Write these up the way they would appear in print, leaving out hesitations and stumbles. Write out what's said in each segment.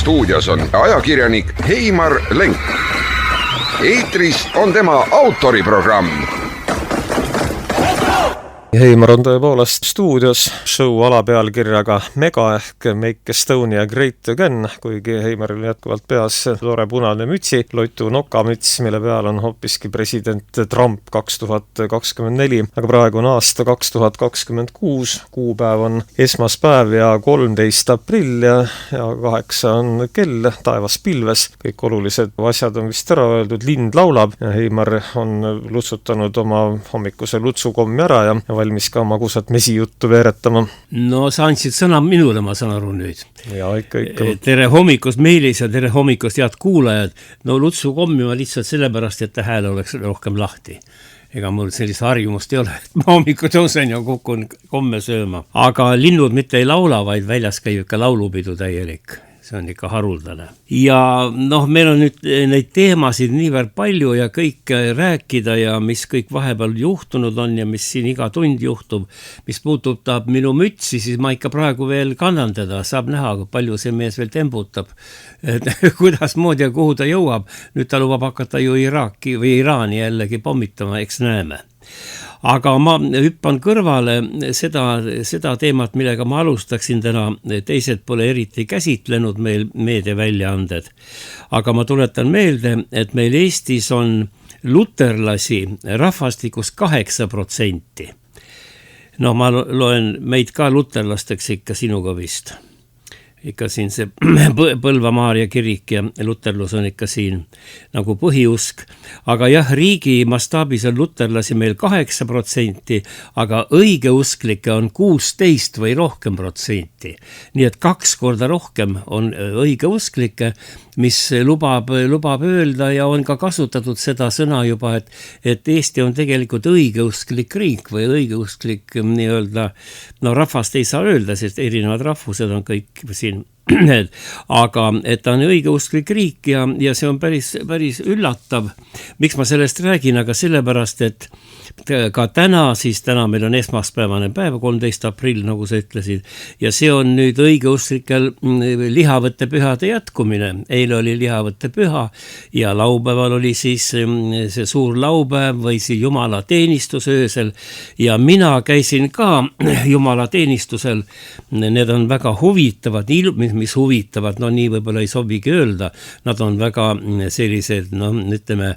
stuudios on ajakirjanik Heimar Lenk. Eetris on tema autoriprogramm. Heimar on tõepoolest stuudios show alapealkirjaga Mega ehk Make Estonia Great Again, kuigi Heimaril jätkuvalt peas tore punane mütsi, loitu nokamüts, mille peal on hoopiski president Trump 2024, aga praegu on aasta 2026, kuupäev on esmaspäev ja 13. aprill ja 8 on kell, taevas pilves, kõik olulised asjad on vist ära öeldud, lind laulab ja Heimar on lutsutanud oma hommikuse lutsukommi ära ja valmis ka magusat mesijuttu veeretama. No sa andsid sõna minule, ma saan aru nüüd. Ja ikka. Tere hommikust Meelis ja tere hommikust head kuulajad. No lutsukommi ma lihtsalt sellepärast, et hääl oleks rohkem lahti. Ega mul sellist harjumust ei ole, et ma hommikul tõusen ja kukun komme sööma. Aga linnud mitte ei laula, vaid väljas käib ikka laulupidu täielik. See on ikka haruldane. Ja meil on nüüd neid teemasid niivõrd palju ja kõik rääkida ja mis kõik vahepeal juhtunud on ja mis siin iga tund juhtub, mis puudutab minu mütsi, siis ma ikka praegu veel kannan teda, saab näha, kui palju see mees veel tembutab, kuidas moodi ja kuhu ta jõuab. Nüüd ta lubab hakata ju Iraaki või Iraani jällegi pommitama, eks näeme. Aga ma hüppan kõrvale seda teemat, millega ma alustaksin täna, teised pole eriti käsitlenud meil meediaväljaanded. Aga ma tuletan meelde, et meil Eestis on luterlasi rahvastikus 8%. Ma loen meid ka luterlasteks ikka sinuga vist. Ikka siin see Põlva Maarja kirik ja luterlus on ikka siin nagu põhiusk. Aga jah, riigi mastaabis on luterlasi meil 8%, aga õigeusklikke on 16 või rohkem protsenti. Nii et 2 korda rohkem on õigeusklikke, mis lubab öelda ja on ka kasutatud seda sõna juba, et Eesti on tegelikult õigeusklik riik või õigeusklik nii-öelda, rahvast ei saa öelda, sest erinevad rahvused on kõik siin, aga et ta on õigeusklik riik ja see on päris üllatav. Miks ma sellest räägin, aga sellepärast, et ka täna meil on esmaspäevane päev, 13. aprill, nagu sa ütlesid, ja see on nüüd õigeustlikel lihavõtte pühade jätkumine. Eile oli lihavõtte püha ja laupäeval oli siis see suur laupäev või see Jumala teenistus öösel ja mina käisin ka Jumala teenistusel. Need on väga huvitavad, mis huvitavad, nii võib-olla ei sobigi öelda, nad on väga sellised, ütleme,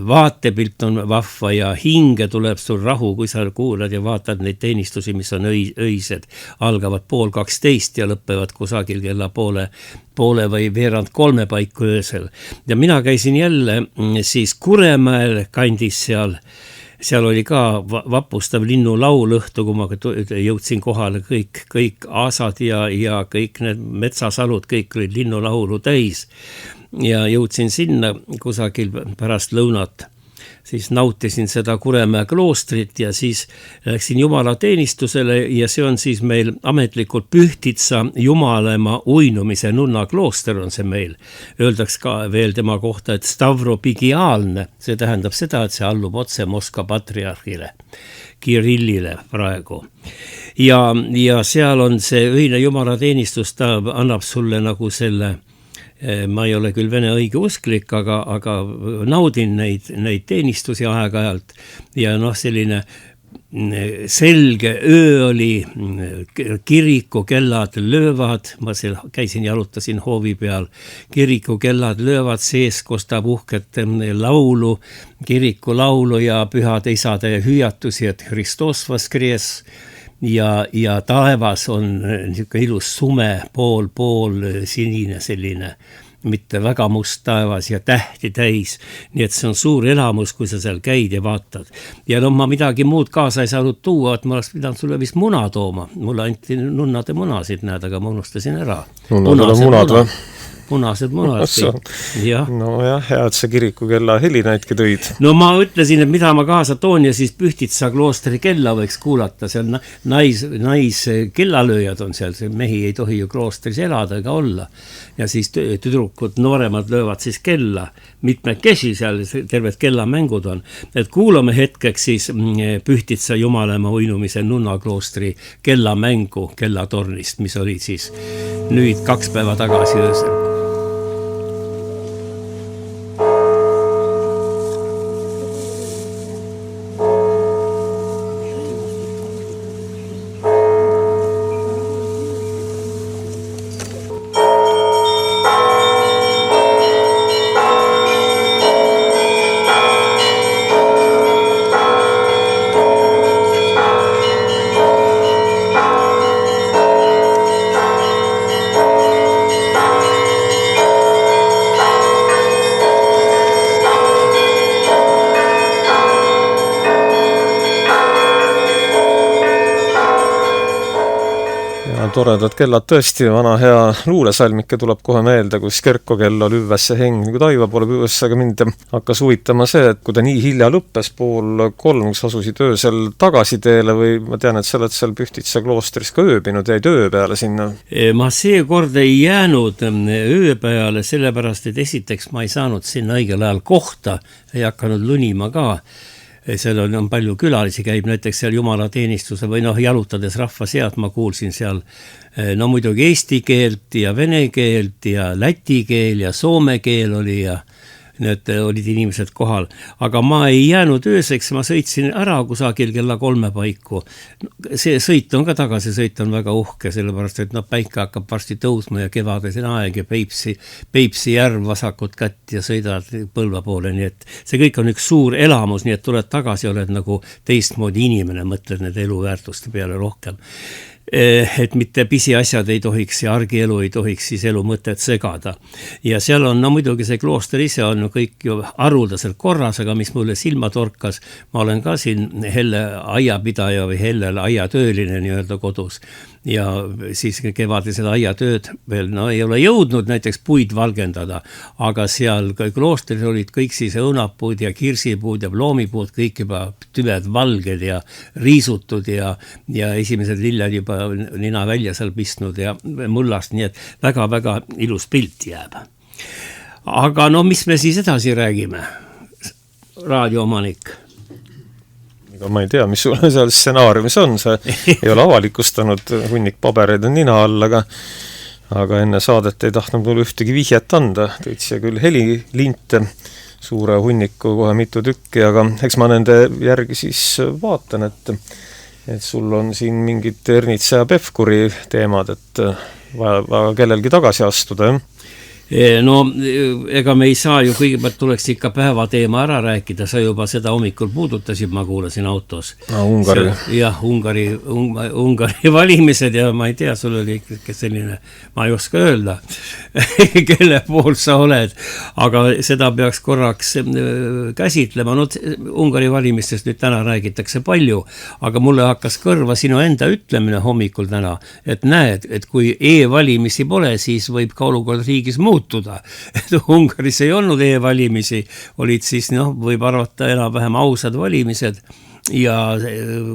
vaatepilt on vahva ja hinge tuleb sul rahu, kui sa kuulad ja vaatad neid teenistusi, mis on öised, algavad 12:30 ja lõppevad kusagil kella poole või veerand 3 paiku öösel. Ja mina käisin jälle siis Kuremäel kandis seal oli ka vapustav linnulaul õhtu, kui ma jõudsin kohale kõik aasad ja kõik need metsasalud, kõik olid linnulaulu täis ja jõudsin sinna kusagil pärast lõunat. Siis nautisin seda Kuremäe kloostrit ja siis läksin Jumala teenistusele ja see on siis meil ametlikult Pühtitsa Jumalemaa uinumise nunna klooster on see meil. Öeldaks ka veel tema kohta, et stavropigiaalne, see tähendab seda, et see allub otse Moskva patriarhile, Kirillile praegu. Ja seal on see õine Jumala teenistus, ta annab sulle nagu selle, ma ei ole küll vene õigeusklik, aga naudin neid teenistusi aeg-ajalt ja selline selge öö oli, kiriku kellad löövad, ma käisin jalutasin hoovi peal, kiriku kellad löövad, sees kostab uhket laulu, kiriku laulu ja pühade isade hüüatusi, et Hristos voskres. Ja taevas on niisugune ilus sume, pool sinine selline, mitte väga must taevas ja tähti täis. Nii et see on suur elamus, kui sa seal käid ja vaatad. Ja ma midagi muud kaasa ei saanud tuua, et ma oleks pidanud sulle vist muna tooma. Mulle anti nunnade munasid, näed, aga ma unustasin ära. Nunnad või? punased munad. Nojah, hea, et sa kirikukella helinaidki tõid. No ma ütlesin, et mida ma kaasa toon ja siis Pühtitsa kloostri kella võiks kuulata, seal kellalööjad on seal, see mehi ei tohi ju kloostris elada ega olla. Ja siis tüdrukud, nooremad löövad siis kella, mitmekesi seal, terved kellamängud on. Et kuulame hetkeks siis Pühtitsa Jumalaema uinumise nunna kloostri kellamängu kellatornist, mis oli siis nüüd 2 päeva tagasi öösel. Toredad kellad tõesti, vana hea luulesalmike tuleb kohe meelde, kus Kerko kella lüvesse heng nagu taiva poole püües, aga mind hakkas huvitama see, et kui ta nii hilja lõppes 2:30, kus asusid öösel tagasi teele või ma tean, et sa oled seal Pühtitsa kloostris ka ööbinud, jäid öö peale sinna? Ma seekord ei jäänud öö peale, sellepärast, et esiteks ma ei saanud sinna õigel ajal kohta, ei hakanud lunima ka. Seal on palju külalisi, käib näiteks seal jumalateenistuse või jalutades rahva sead, ma kuulsin seal muidugi eesti keelt ja vene keelt ja läti keel ja soome keel oli ja need olid inimesed kohal, aga ma ei jäänud ööseks, ma sõitsin ära kusagil kella 3 paiku. See sõit on ka tagasi, sõit on väga uhke, sellepärast, et päike hakkab varsti tõusma ja kevadesel aeg ja Peipsi järv vasakut kätt ja sõidad Põlva poole, nii et see kõik on üks suur elamus, nii et tuled tagasi, oled nagu teistmoodi inimene, mõtled need eluväärtuste peale rohkem. Et mitte pisiasjad ei tohiks ja argielu ei tohiks siis elu mõtet segada. Ja seal on, muidugi see klooster ise on kõik ju haruldaselt korras, aga mis mulle silma torkas, ma olen ka siin Helle aiapidaja või Helle aiatööline nii-öelda kodus ja siis kevadised aiatööd veel ei ole jõudnud näiteks puid valgendada, aga seal kloostris olid kõik siis õunapuud ja kirsipuud ja ploomipuud, kõik juba tüved valged ja riisutud ja esimesed lilled juba nina välja seal pistnud ja mullast, nii et väga-väga ilus pilt jääb. Aga mis me siis edasi räägime, raadioomanik? Ma ei tea, mis sulle seal stsenaariumis on, sa ei ole avalikustanud, hunnik pabereid on nina all, aga enne saadet ei tahtnud mulle ühtegi vihjet anda, tõid siia küll helilinte, suure hunniku kohe mitu tükki, aga eks ma nende järgi siis vaatan, et sul on siin mingid Ernitsa ja Pevkuri teemad, et vaja kellelgi tagasi astuda, jah? Ega me ei saa ju, kõigepealt tuleks ikka päevateema ära rääkida, sa juba seda hommikul puudutasid, ma kuulasin autos. Ungari. Jah, Ungari valimised ja ma ei tea, sul oli ikka selline, ma ei oska öelda, kelle pool sa oled, aga seda peaks korraks käsitlema. Ungari valimistest nüüd täna räägitakse palju, aga mulle hakkas kõrva sinu enda ütlemine hommikul täna, et näed, et kui e-valimisi pole, siis võib ka olukord riigis muuta. Et Ungaris ei olnud e-valimisi, olid siis, võib arvata enam-vähem ausad valimised ja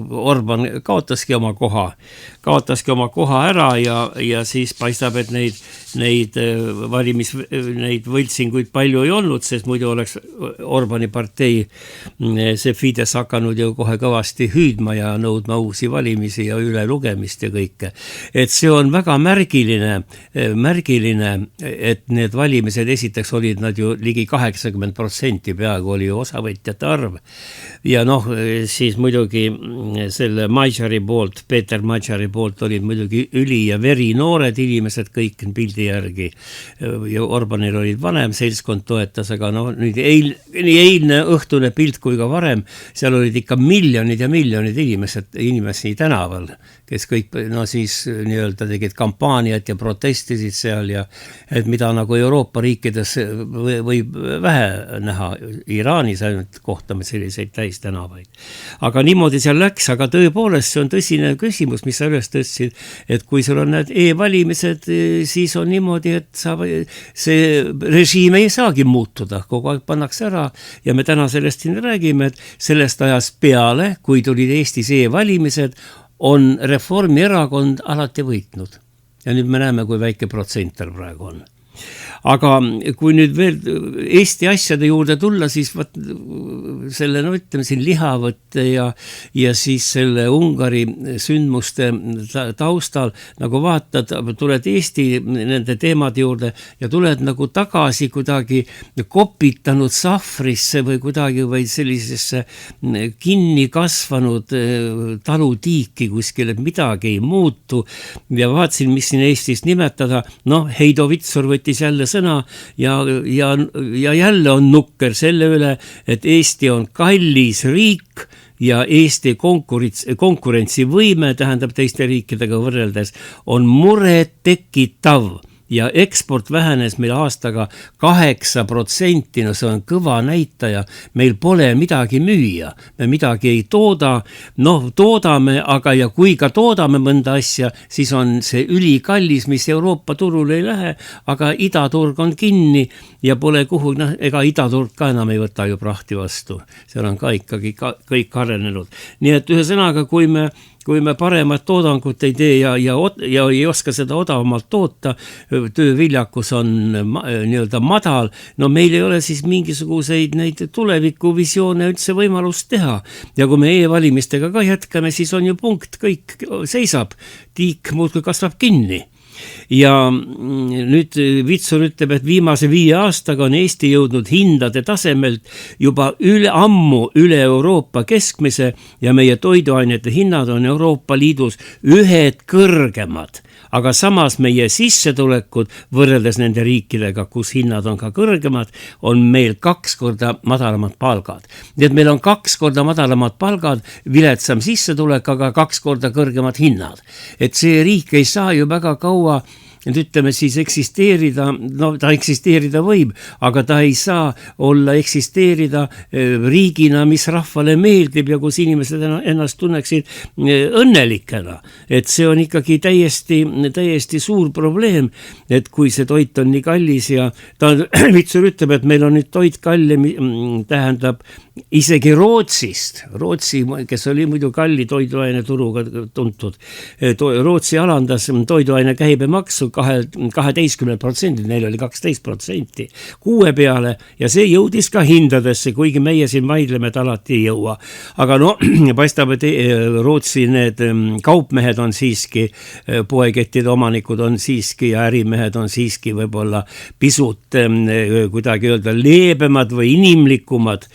Orban kaotaski oma koha ära ja siis paistab, et neid võltsinguid palju ei olnud, sest muidu oleks Orbani partei see Fides hakanud ju kohe kõvasti hüüdma ja nõudma uusi valimisi ja ülelugemist ja kõike. Et see on väga märgiline, et need valimised esiteks olid nad ju ligi 80%, peaaegu oli ju osavõtjate arv ja siis muidugi selle Majari poolt, Peeter Majari poolt olid muidugi üli ja veri noored inimesed kõik pildi järgi ja Orbanil olid vanem seltskond toetas, aga nüüd nii eilne õhtune pilt kui ka varem, seal olid ikka miljonid ja miljonid inimesi tänaval, kes kõik siis nii-öelda tegid kampaaniat ja protestisid seal ja et mida nagu Euroopa riikides võib vähe näha, Iraanis ainult kohtame selliseid täistänavaid. aga niimoodi seal läks, aga tõepoolest see on tõsine küsimus, mis sa üles tõstsid, et kui sul on need e-valimised, siis on niimoodi, et see režiim ei saagi muutuda, kogu aeg pannakse ära ja me täna sellest siin räägime, et sellest ajast peale, kui tulid Eestis e-valimised, on Reformierakond alati võitnud. Ja nüüd me näeme, kui väike protsent tal praegu on. Aga kui nüüd veel Eesti asjade juurde tulla, siis selle, no ütleme siin lihavõtte ja siis selle Ungari sündmuste taustal, nagu vaatad, tuled Eesti nende teemade juurde ja tuled nagu tagasi kuidagi kopitanud sahvrisse või kuidagi või sellisesse kinni kasvanud talutiiki kuskil, et midagi ei muutu ja vaatasin, mis siin Eestis nimetada, Heido Vitsur võttis jälle sõna ja jälle on nukker selle üle, et Eesti on kallis riik ja Eesti konkurentsivõime, tähendab teiste riikidega võrreldes, on muret tekitav ja eksport vähenes meil aastaga 8%, no see on kõva näitaja, meil pole midagi müüa, me midagi ei tooda, toodame, aga ja kui ka toodame mõnda asja, siis on see ülikallis, mis Euroopa turul ei lähe, aga idaturg on kinni ja pole kuhu, ega idaturg ka enam ei võta ju prahti vastu, seal on ka ikkagi kõik arenenud. Nii et ühe sõnaga, kui me paremat toodangut ei tee ja ei oska seda odavamalt toota, tööviljakus on nii-öelda madal, meil ei ole siis mingisuguseid neid tulevikuvisioone üldse võimalust teha. Ja kui me e-valimistega ka jätkame, siis on ju punkt, kõik seisab, tiik muudkui kasvab kinni. Ja nüüd Vitsur ütleb, et viimase 5 aastaga on Eesti jõudnud hindade tasemelt juba ammu üle Euroopa keskmise ja meie toiduainete hinnad on Euroopa Liidus ühed kõrgemad. Aga samas meie sissetulekud võrreldes nende riikidega, kus hinnad on ka kõrgemad, on meil 2 korda madalamad palgad. Nii et meil on 2 korda madalamad palgad, viletsam sissetulek, aga 2 korda kõrgemad hinnad. Et see riik ei saa ju väga kaua, et ütleme siis eksisteerida, ta eksisteerida võib, aga ta ei saa olla eksisteerida riigina, mis rahvale meeldib ja kus inimesed ennast tunneksid õnnelikena. Et see on ikkagi täiesti suur probleem, et kui see toit on nii kallis ja Vitsur ütleb, et meil on nüüd toit kallim, tähendab isegi Rootsist, kes oli muidu kalli toiduaine turuga tuntud, Rootsi alandas toiduaine käibemaksu 12%, neil oli 12%, 6 peale ja see jõudis ka hindadesse, kuigi meie siin vaidleme, et alati ei jõua. Aga paistab, et Rootsi need kaupmehed on siiski, poekettide omanikud on siiski ja ärimehed on siiski võib-olla pisut kuidagi öelda leebemad või inimlikumad,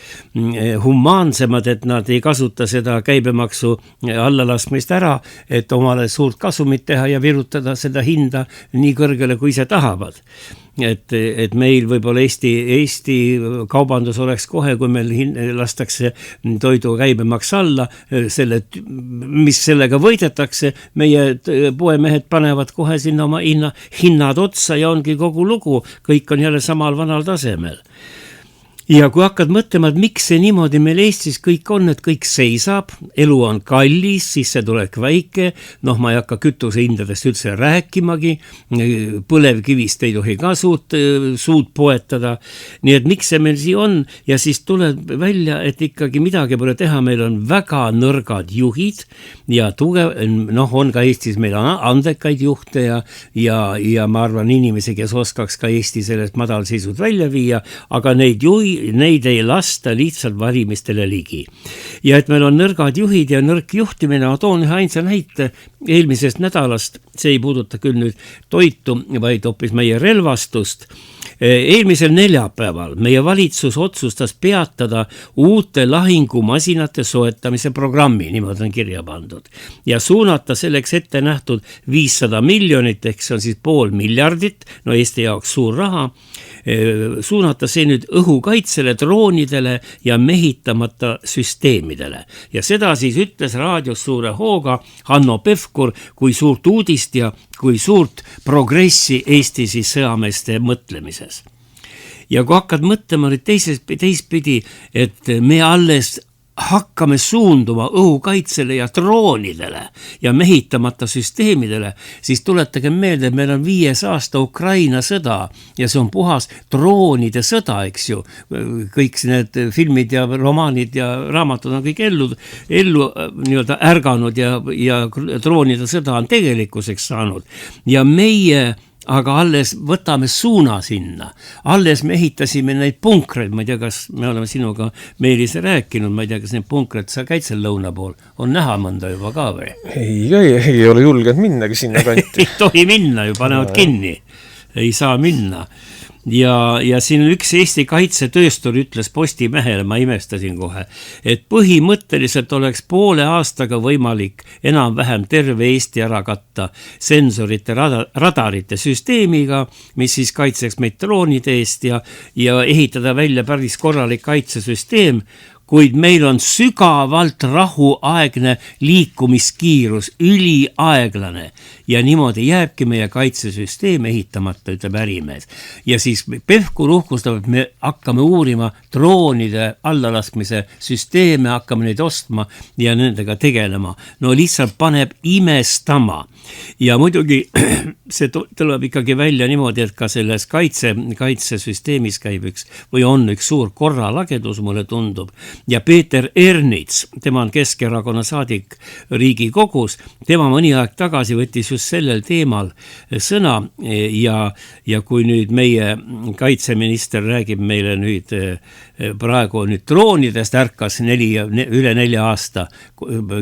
humaansemad, et nad ei kasuta seda käibemaksu allalaskmist ära, et omale suurt kasumit teha ja virutada seda hinda nii kõrgele, kui see tahavad. Et meil võib-olla Eesti kaubandus oleks kohe, kui meil lastakse toidu käibemaks alla, mis sellega võidetakse, meie poemehed panevad kohe sinna oma hinnad otsa ja ongi kogu lugu, kõik on jälle samal vanal tasemel. Ja kui hakkad mõtlema, et miks see niimoodi meil Eestis kõik on, et kõik seisab, elu on kallis, sissetulek väike, ma ei hakka kütuse hindadest üldse rääkimagi, põlevkivist ei tohi ka suud poetada, nii et miks see meil siin on ja siis tuleb välja, et ikkagi midagi pole teha, meil on väga nõrgad juhid ja tugev, on ka Eestis meil andekaid juhte ja ma arvan inimesi, kes oskaks ka Eesti sellest madalseisud välja viia, aga neid ei lasta lihtsalt valimistele ligi. Ja et meil on nõrgad juhid ja nõrk juhtimine, ma toon ühe ainsa näite eelmisest nädalast, see ei puuduta küll nüüd toitu, vaid hoopis meie relvastust. Eelmisel neljapäeval meie valitsus otsustas peatada uute lahingumasinate soetamise programmi, niimoodi on kirja pandud, ja suunata selleks ette nähtud 500 miljonit, ehk see on siis 500 miljardit, Eesti jaoks suur raha, suunata see nüüd õhukaitsele, droonidele ja mehitamata süsteemidele. Ja seda siis ütles raadios suure hooga Hanno Pevkur kui suurt uudist ja kui suurt progressi Eesti siis sõjameeste mõtlemises. Ja kui hakkad mõtlema nüüd teistpidi, et me alles hakkame suunduma õhukaitsele ja droonidele ja mehitamata süsteemidele, siis tuletage meelde, et meil on 5 aasta Ukraina sõda ja see on puhas droonide sõda, eks ju. Kõik need filmid ja romaanid ja raamatud on kõik ellu nii-öelda ärganud ja droonide sõda on tegelikkuseks saanud. Ja meie aga alles võtame suuna sinna. Alles me ehitasime neid punkreid, ma ei tea, kas me oleme sinuga Meelis rääkinud, ma ei tea, kas need punkreid sa käid seal lõuna pool, on näha mõnda juba ka või? Ei ole julgenud minnagi sinna kanti. Ei tohi minna ju, panevad kinni, ei saa minna. Ja siin üks Eesti kaitsetööstur ütles Postimehele, ma imestasin kohe, et põhimõtteliselt oleks poole aastaga võimalik enam-vähem terve Eesti ära katta sensorite, radarite süsteemiga, mis siis kaitseks meid droonide eest ja ehitada välja päris korralik kaitsesüsteem, kuid meil on sügavalt rahuaegne liikumiskiirus, üliaeglane ja niimoodi jääbki meie kaitsesüsteem ehitamata, ütleb ärimees. Ja siis Pevkur uhkustab, et me hakkame uurima droonide allalaskmise süsteeme, hakkame neid ostma ja nendega tegelema. No lihtsalt paneb imestama. Ja muidugi see tuleb ikkagi välja niimoodi, et ka selles kaitsesüsteemis käib või on üks suur korralagedus, mulle tundub. Ja Peeter Ernits, tema on Keskerakonna saadik Riigikogus, tema mõni aeg tagasi võttis just sellel teemal sõna ja kui nüüd meie kaitseminister räägib meile nüüd praegu nüüd droonidest ärkas üle 4 aasta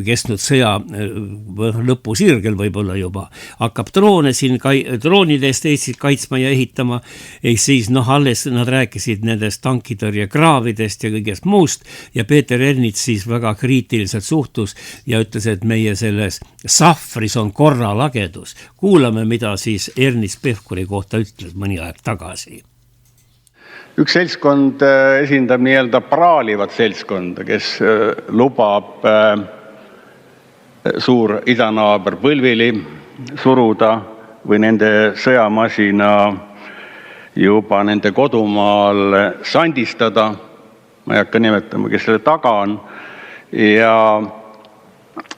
kestnud sõja lõpusirgel võib-olla juba, hakkab droone siin droonide eest Eestit kaitsma ja ehitama, siis alles nad rääkisid nendest tankitõrjekraavidest ja kõigest muust ja Peeter Ernits siis väga kriitiliselt suhtus ja ütles, et meie selles sahvris on korralagedus. Kuulame, mida siis Ernits Pevkuri kohta ütles mõni aeg tagasi. Üks seltskond esindab nii-öelda praalivat seltskonda, kes lubab suur idanaaber Põlvili suruda või nende sõjamasina juba nende kodumaal sandistada. Ma ei hakka nimetama, kes selle taga on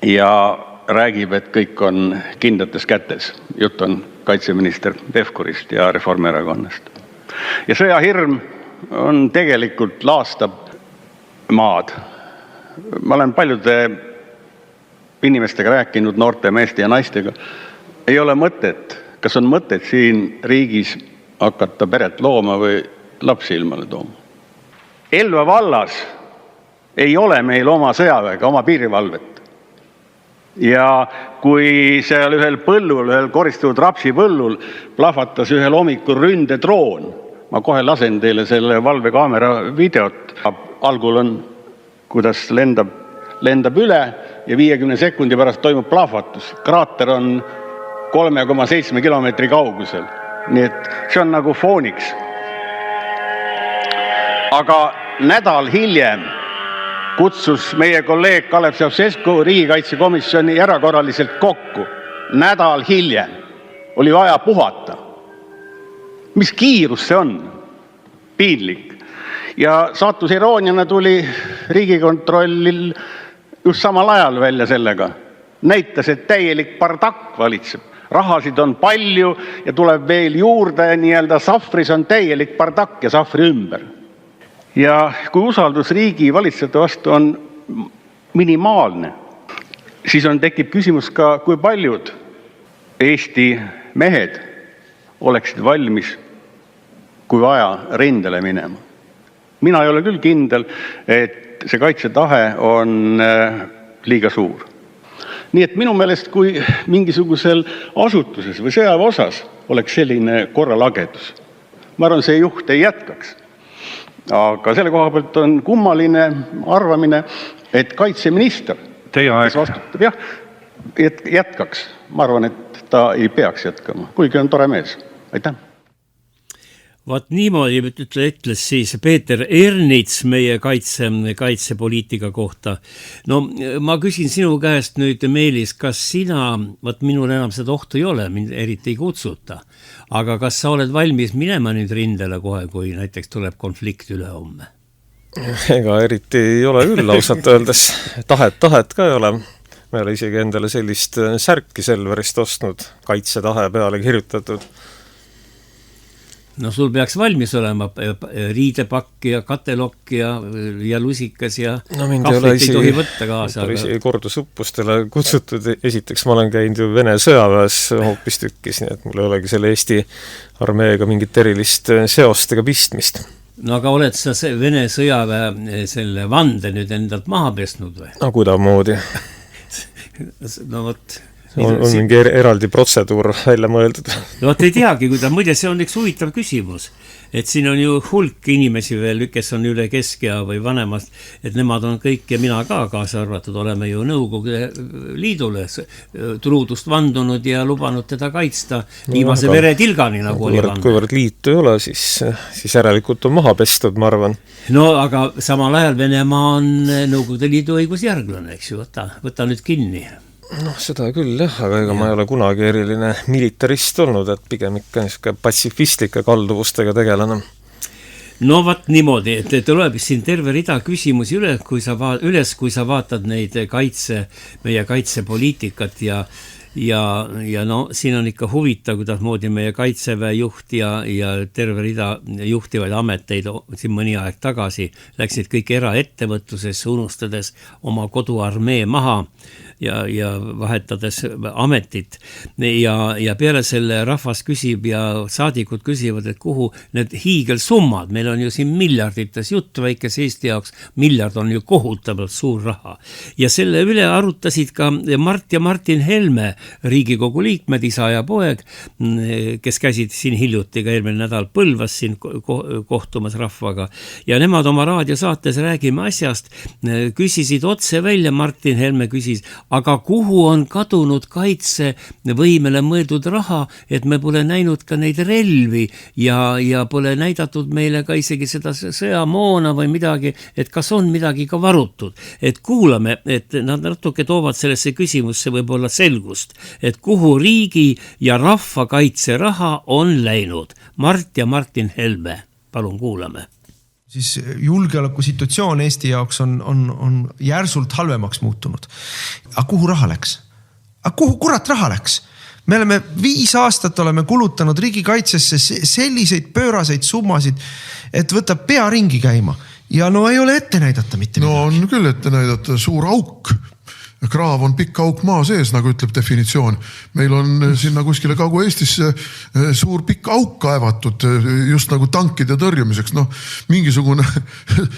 ja räägib, et kõik on kindlates kätes. Jutt on kaitseminister Pevkurist ja Reformierakonnast. Ja sõjahirm on tegelikult laastab maad. Ma olen paljude inimestega rääkinud, noorte meeste ja naistega. Ei ole mõtet, kas on mõtet siin riigis hakata peret looma või lapsi ilmale tooma. Elva vallas ei ole meil oma sõjaväega, oma piirivalvet. Ja kui seal ühel põllul, ühel koristatud rapsipõllul plahvatas ühel hommikul ründedroon, ma kohe lasen teile selle valvekaamera videot. Algul on, kuidas lendab üle ja 50 sekundi pärast toimub plahvatus. Kraater on 3,7 kilomeetri kaugusel. Nii et see on nagu fooniks. Aga nädal hiljem kutsus meie kolleeg Kalev Stoicescu riigikaitsekomisjoni erakorraliselt kokku. Nädal hiljem oli vaja puhata. Mis kiirus see on? Piinlik. Ja saatus irooniana tuli Riigikontrollil just samal ajal välja sellega. Näitas, et täielik bardakk valitseb. Rahasid on palju ja tuleb veel juurde, nii-öelda sahvris on täielik bardakk ja sahvri ümber. Ja kui usaldus riigi valitsejate vastu on minimaalne, siis tekib küsimus ka, kui paljud Eesti mehed oleksid valmis, kui vaja, rindele minema. Mina ei ole küll kindel, et see kaitsetahe on liiga suur. Nii et minu meelest, kui mingisugusel asutuses või sõjaväeosas oleks selline korralagedus, ma arvan, see juht ei jätkaks. Aga selle koha pealt on kummaline arvamine, et kaitseminister, kes vastutab, jätkaks. Ma arvan, et ta ei peaks jätkama, kuigi on tore mees. Aitäh! Vaat niimoodi ütles siis Peeter Ernits meie kaitsepoliitika kohta. No ma küsin sinu käest nüüd, Meelis, kas sina, minul enam seda ohtu ei ole, mind eriti ei kutsuta, aga kas sa oled valmis minema nüüd rindele kohe, kui näiteks tuleb konflikt ülehomme? Ega eriti ei ole küll ausalt öeldes. Tahet ka ei ole. Ma ei ole isegi endale sellist särki Selverist ostnud, kaitsetahe peale kirjutatud. No sul peaks valmis olema riidepakk ja katelokk ja lusikas ja kahvlit ei tohi võtta kaasa. Ei ole kordusuppustele kutsutud. Esiteks ma olen käinud ju Vene sõjaväes hoopis tükkis, nii et mul ei olegi selle Eesti armeega mingit erilist seost ega pistmist. No aga oled sa Vene sõjaväe selle vande nüüd endalt maha pesnud või? No kuidamoodi. No vot... On mingi eraldi protseduur välja mõeldud. No ei teagi, muide see on üks huvitav küsimus, et siin on ju hulk inimesi veel, kes on üle keskea või vanemast, et nemad on kõik ja mina ka kaasa arvatud, oleme ju Nõukogude Liidule truudust vandunud ja lubanud teda kaitsta viimase veretilgani, nagu oli vandunud. Kuivõrd liitu ei ole, siis järelikult on maha pestud, ma arvan. No aga samal ajal Venemaa on Nõukogude Liidu õigusjärglane, eks ju, võta nüüd kinni. Seda küll jah, aga ega ma ei ole kunagi eriline militarist olnud, et pigem ikka niisugune patsifistlike kalduvustega tegelane. No vat niimoodi, et tuleb siin terve rida küsimusi üles, kui sa vaatad neid meie kaitsepoliitikat ja no siin on ikka huvitav, kuidas moodi meie kaitseväe juht ja terve rida juhtivaid ameteid siin mõni aeg tagasi läksid kõik eraettevõtlusesse, unustades oma koduarmee maha ja vahetades ametit ja peale selle rahvas küsib ja saadikud küsivad, et kuhu need hiigelsummad, meil on ju siin miljardites jutt väikese Eesti jaoks, miljard on ju kohutavalt suur raha ja selle üle arutasid ka Mart ja Martin Helme, Riigikogu liikmed, isa ja poeg, kes käisid siin hiljuti ka eelmine nädal Põlvas siin kohtumas rahvaga ja nemad oma raadiosaates Räägime asjast küsisid otse välja, Martin Helme küsis, aga kuhu on kadunud kaitsevõimele mõeldud raha, et me pole näinud ka neid relvi ja pole näidatud meile ka isegi seda sõjamoona või midagi, et kas on midagi ka varutud. Et kuulame, et nad natuke toovad sellesse küsimusse võib-olla selgust, et kuhu riigi ja rahvakaitse raha on läinud. Mart ja Martin Helme, palun kuulame. Siis julgeoleku situatsioon Eesti jaoks on järsult halvemaks muutunud. Aga kuhu raha läks? Aga kuhu kurat raha läks? Me oleme 5 aastat oleme kulutanud riigikaitsesse selliseid pööraseid summasid, et võtab pea ringi käima. Ja no ei ole ette näidata mitte midagi. No on küll ette näidata suur auk. Kraav on pikk auk maa sees, nagu ütleb definitsioon. Meil on sinna kuskile Kagu-Eestisse suur pikk auk kaevatud just nagu tankide tõrjumiseks. No mingisugune,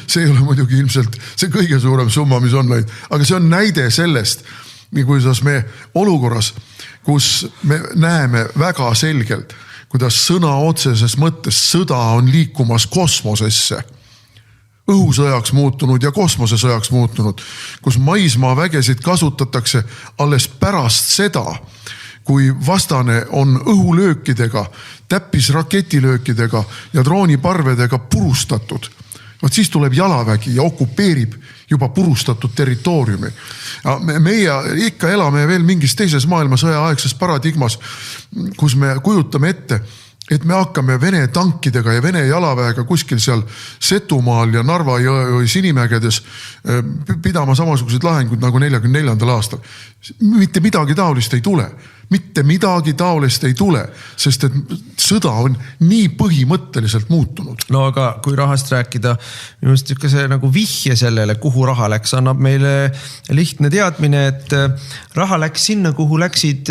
see ei ole muidugi ilmselt see kõige suurem summa, mis on läinud. Aga see on näide sellest, kuidas me olukorras, kus me näeme väga selgelt, kuidas sõna otseses mõttes sõda on liikumas kosmosesse, õhusõjaks muutunud ja kosmosesõjaks muutunud, kus maismaa vägesid kasutatakse alles pärast seda, kui vastane on õhulöökidega, täppisraketilöökidega ja drooniparvedega purustatud. Vaat siis tuleb jalavägi ja okupeerib juba purustatud territooriumi. Meie ikka elame veel mingis teises maailmasõja aegses paradigmas, kus me kujutame ette, et me hakkame Vene tankidega ja Vene jalaväega kuskil seal Setumaal ja Narva jõe Sinimägedes pidama samasuguseid lahenguid nagu 44. aastal. Mitte midagi taolist ei tule. Mitte midagi taolist ei tule, sest et sõda on nii põhimõtteliselt muutunud. No aga kui rahast rääkida, minu meelest see nagu vihje sellele, kuhu raha läks, annab meile lihtne teadmine, et raha läks sinna, kuhu läksid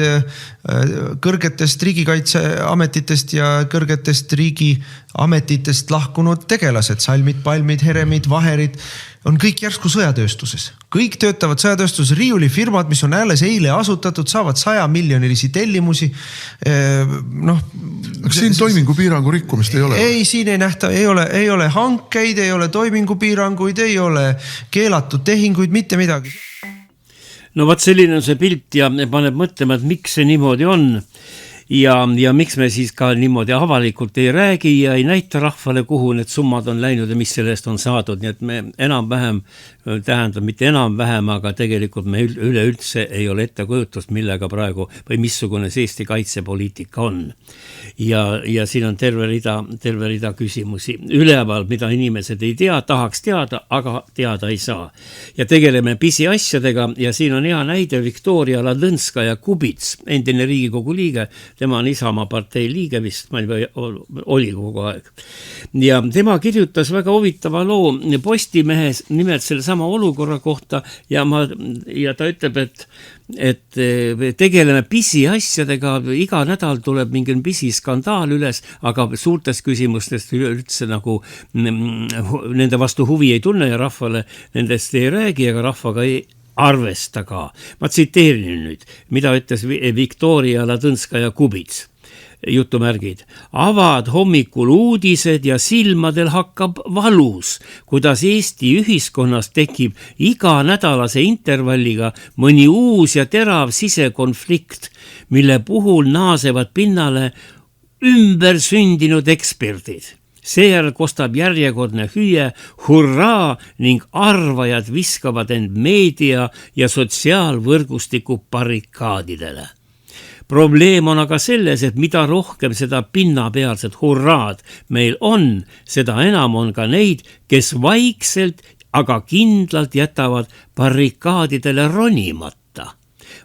kõrgetest riigikaitseametitest ja kõrgetest riigiametitest lahkunud tegelased, salmid, palmid, heremid, vaherid, on kõik järsku sõjatööstuses. Kõik töötavad sõjatööstuses, riiulifirmad, mis on alles eile asutatud, saavad 100 miljonilisi tellimusi. Siin toimingupiirangu rikkumist ei ole? Ei, siin ei nähta, ei ole hankeid, ei ole toimingupiiranguid, ei ole keelatud tehinguid, mitte midagi. No vaat selline on see pilt ja paneb mõtlema, et miks see niimoodi on. ja miks me siis ka niimoodi avalikult ei räägi ja ei näita rahvale, kuhu need summad on läinud ja mis sellest on saadud, nii et me enam-vähem, tähendab mitte enam-vähem, aga tegelikult me üleüldse ei ole ettekujutust, millega praegu või missugune see Eesti kaitsepoliitika on. Ja siin on terve rida küsimusi üleval, mida inimesed ei tea, tahaks teada, aga teada ei saa. Ja tegeleme pisiasjadega ja siin on hea näide Viktoria Ladõnskaja-Kubits, endine Riigikogu liige, tema on Isamaa partei liige vist, oli kogu aeg. Ja tema kirjutas väga huvitava loo Postimehes nimelt sellesama olukorra kohta ja ta ütleb, et tegeleme pisiasjadega, iga nädal tuleb mingi pisiskandaal üles, aga suurtest küsimustest üldse nagu nende vastu huvi ei tunne ja rahvale nendest ei räägi, aga rahvaga ei arvesta ka. Ma tsiteerin nüüd, mida ütles Viktoria Ladõnskaja-Kubits. Jutumärgid. Avad hommikul uudised ja silmadel hakkab valus, kuidas Eesti ühiskonnas tekib iga nädalase intervalliga mõni uus ja terav sisekonflikt, mille puhul naasevad pinnale ümber sündinud eksperdid. Seejärel kostab järjekordne hüüe, hurraa ning arvajad viskavad end meedia ja sotsiaalvõrgustiku barrikaadidele. Probleem on aga selles, et mida rohkem seda pinnapealset hurraad meil on, seda enam on ka neid, kes vaikselt, aga kindlalt jätavad barrikaadidele ronimata.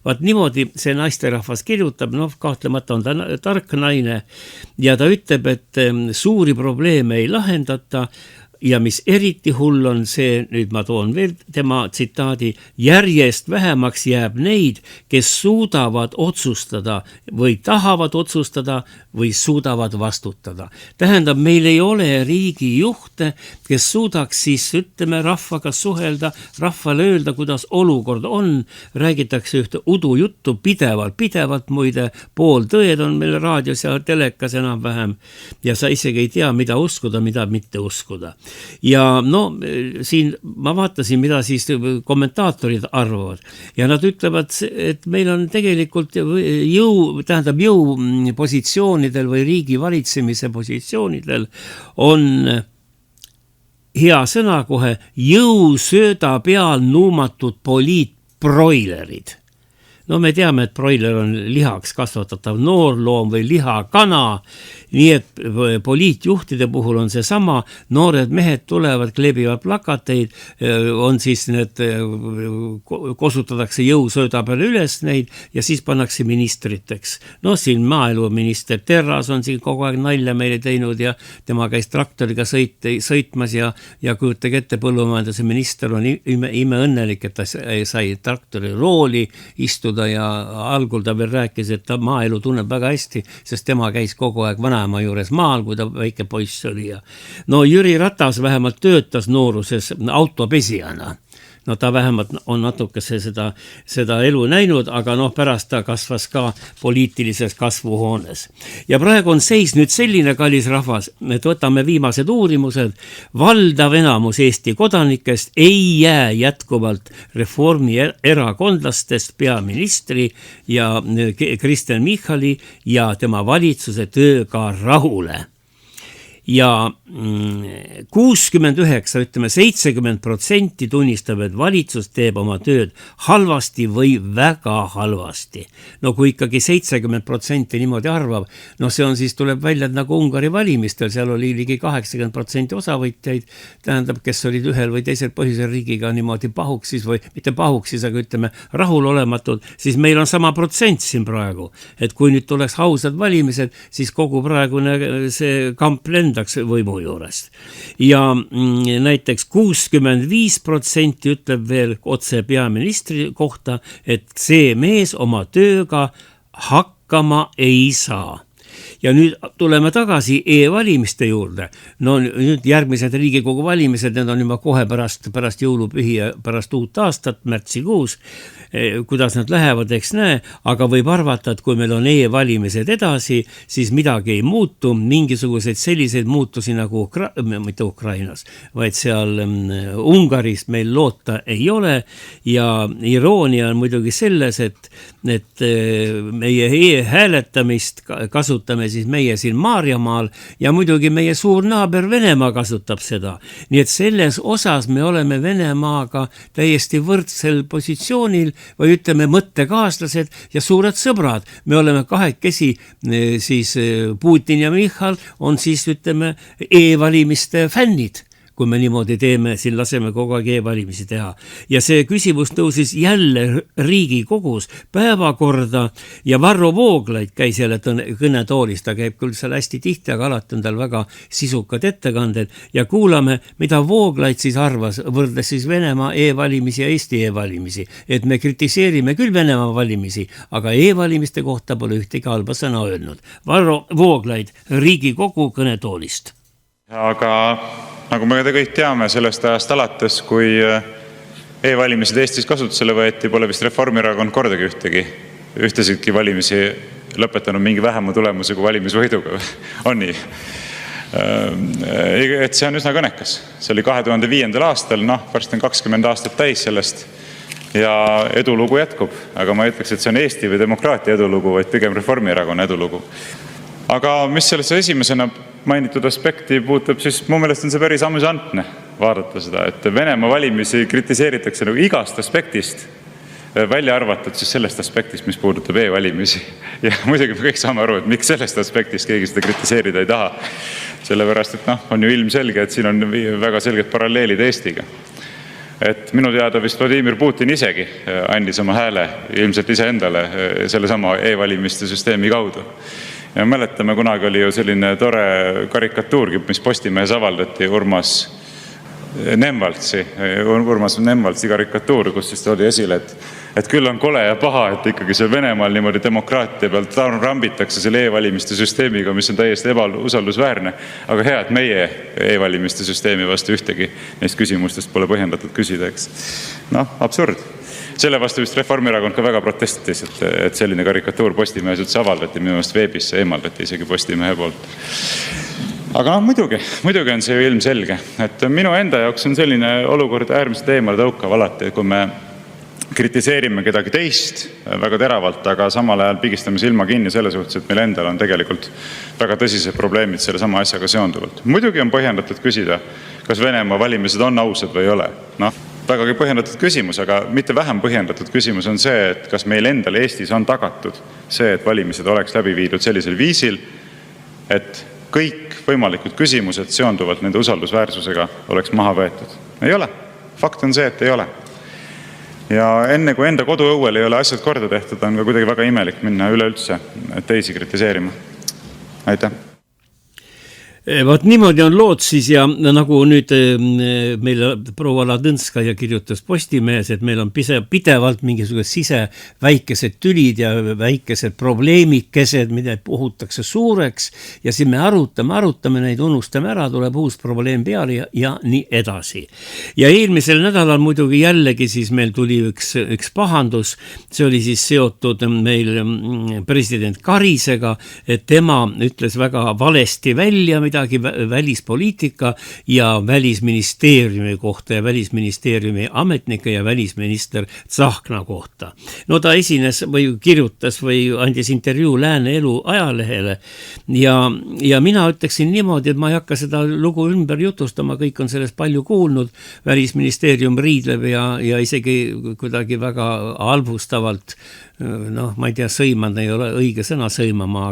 Vaat niimoodi see naisterahvas kirjutab, kahtlemata on ta tark naine ja ta ütleb, et suuri probleeme ei lahendata ja mis eriti hull on see, nüüd ma toon veel tema tsitaadi, järjest vähemaks jääb neid, kes suudavad otsustada või tahavad otsustada või suudavad vastutada. Tähendab, meil ei ole riigijuhte, kes suudaks siis, ütleme, rahvaga suhelda, rahvale öelda, kuidas olukord on, räägitakse ühte udujuttu pidevalt muide, pooltõed on meil raadios ja telekas enam-vähem ja sa isegi ei tea, mida uskuda, mida mitte uskuda. Ja siin ma vaatasin, mida siis kommentaatorid arvavad ja nad ütlevad, et meil on tegelikult jõupositsioonidel või riigi valitsemise positsioonidel on hea sõna kohe jõusööda peal nuumatud poliitbroilerid. Me teame, et broiler on lihaks kasvatatav noorloom või lihakana, nii et poliitjuhtide puhul on see sama, noored mehed tulevad, kleebivad plakateid, on siis need, kosutatakse jõusööda peale üles neid ja siis pannakse ministriteks. Siin maaeluminister Terras on siin kogu aeg nalja meile teinud ja tema käis traktoriga sõitmas ja kujutage ette, põllumajanduse minister on imeõnnelik, et ta sai traktori rooli istuda ja algul ta veel rääkis, et ta maaelu tunneb väga hästi, sest tema käis kogu aeg vanaema juures maal, kui ta väike poiss oli. Jüri Ratas vähemalt töötas nooruses autopesijana. Ta vähemalt on natukese seda elu näinud, aga pärast ta kasvas ka poliitilises kasvuhoones. Ja praegu on seis nüüd selline, kallis rahvas, et võtame viimased uurimused, valdav enamus Eesti kodanikest ei jää jätkuvalt Reformi erakondlastest peaministri ja Kristen Michali ja tema valitsuse tööga rahule. Ja 69, ütleme 70% tunnistab, et valitsus teeb oma tööd halvasti või väga halvasti. Kui ikkagi 70% niimoodi arvab, see on siis tuleb välja nagu Ungari valimistel, seal oli ligi 80% osavõtjaid, tähendab, kes olid ühel või teisel põhjusel riigiga niimoodi pahuksis või mitte pahuksis, aga ütleme rahulolematud, siis meil on sama protsent siin praegu. Et kui nüüd tuleks ausad valimised, siis kogu praegune see kamp lendaks võimu juurest. Ja näiteks 65% ütleb veel otse peaministri kohta, et see mees oma tööga hakkama ei saa. Ja nüüd tuleme tagasi e-valimiste juurde. No nüüd järgmised Riigikogu valimised, need on juba kohe pärast jõulupühi ja pärast uut aastat, märtsikuus, kuidas nad lähevad, eks näe, aga võib arvata, et kui meil on e-valimised edasi, siis midagi ei muutu, mingisuguseid selliseid muutusi nagu mitte Ukrainas, vaid seal Ungaris meil loota ei ole ja iroonia on muidugi selles, et meie e-hääletamist kasutame siis meie siin Maarjamaal ja muidugi meie suur naaber Venemaa kasutab seda. Nii et selles osas me oleme Venemaaga täiesti võrdsel positsioonil või ütleme mõttekaaslased ja suured sõbrad. Me oleme kahekesi, siis Putin ja Michal on siis ütleme e-valimiste fännid. Kui me niimoodi teeme, siin laseme kogu aeg e-valimisi teha. Ja see küsimus tõusis jälle Riigikogus päevakorda ja Varro Vooglaid käis jälle kõnetoolis, ta käib küll seal hästi tihti, aga alati on tal väga sisukad ettekanded ja kuulame, mida Vooglaid siis arvas, võrdes siis Venemaa e-valimisi ja Eesti e-valimisi, et me kritiseerime küll Venemaa valimisi, aga e-valimiste kohta pole ühtegi halba sõna öelnud. Varro Vooglaid Riigikogu kõnetoolist. Aga nagu me kõik teame, sellest ajast alates, kui e-valimised Eestis kasutusele võeti, pole vist Reformierakond kordagi ühtesidki valimisi lõpetanud mingi vähema tulemuse kui valimisvõiduga. On nii? Et see on üsna kõnekas. See oli 2005. aastal, varsti on 20 aastat täis sellest ja edulugu jätkub. Aga ma ütleks, et see on Eesti või demokraatia edulugu, vaid pigem Reformierakonna edulugu. Aga mis sellesse esimesena mainitud aspekti puutub, siis mu meelest on see päris amüsantne vaadata seda, et Venemaa valimisi kritiseeritakse nagu igast aspektist, välja arvatud siis sellest aspektist, mis puudutab e-valimisi. Ja muidugi me kõik saame aru, et miks sellest aspektist keegi seda kritiseerida ei taha. Sellepärast, et on ju ilmselge, et siin on väga selged paralleelid Eestiga. Et minu teada vist Vladimir Putin isegi andis oma hääle ilmselt iseendale selle sama e-valimiste süsteemi kaudu. Ja mäletame, kunagi oli ju selline tore karikatuur, mis Postimehes avaldati Urmas Nemvaltsi karikatuur, kus siis oli esile, et küll on kole ja paha, et ikkagi see Venemaal niimoodi demokraatia pealt rambitakse selle e-valimiste süsteemiga, mis on täiesti ebausaldusväärne. Aga hea, et meie e-valimiste süsteemi vastu ühtegi neist küsimustest pole põhjendatud küsida, eks. Absurd. Selle vastu vist Reformierakond ka väga protestis, et selline karikatuur Postimehes üldse avaldati, minu meelest veebis eemaldati isegi Postimehe poolt. Aga muidugi on see ju ilmselge, et minu enda jaoks on selline olukord äärmiselt eemale tõukav alati, kui me kritiseerime kedagi teist väga teravalt, aga samal ajal pigistame silma kinni selle suhtes, et meil endal on tegelikult väga tõsised probleemid selle sama asjaga seonduvalt. Muidugi on põhjendatud küsida, kas Venemaa valimised on ausad või ei ole. Vägagi põhjendatud küsimus, aga mitte vähem põhjendatud küsimus on see, et kas meil endal Eestis on tagatud see, et valimised oleks läbi viidud sellisel viisil, et kõik võimalikud küsimused seonduvalt nende usaldusväärsusega oleks maha võetud. Ei ole. Fakt on see, et ei ole. Ja enne kui enda koduõuel ei ole asjad korda tehtud, on ka kuidagi väga imelik minna üleüldse teisi kritiseerima. Aitäh! Vaat niimoodi on lood siis ja nagu nüüd meil proua Ladõnskaja kirjutas Postimehes, et meil on pidevalt mingisugused väikesed tülid ja väikesed probleemikesed, mida puhutakse suureks ja siis me arutame neid, unustame ära, tuleb uus probleem peale ja nii edasi. Ja eelmisel nädalal muidugi jällegi siis meil tuli üks pahandus, see oli siis seotud meil president Karisega, et tema ütles väga valesti välja midagi välispoliitika ja välisministeeriumi kohta ja välisministeeriumi ametnike ja välisminister Tsahkna kohta. No ta esines või kirjutas või andis intervjuu Lääne Elu ajalehele ja mina ütleksin niimoodi, et ma ei hakka seda lugu ümber jutustama, kõik on sellest palju kuulnud, välisministeerium riidleb ja isegi kuidagi väga halvustavalt, ma ei tea, sõimand ei ole õige sõna sõimama,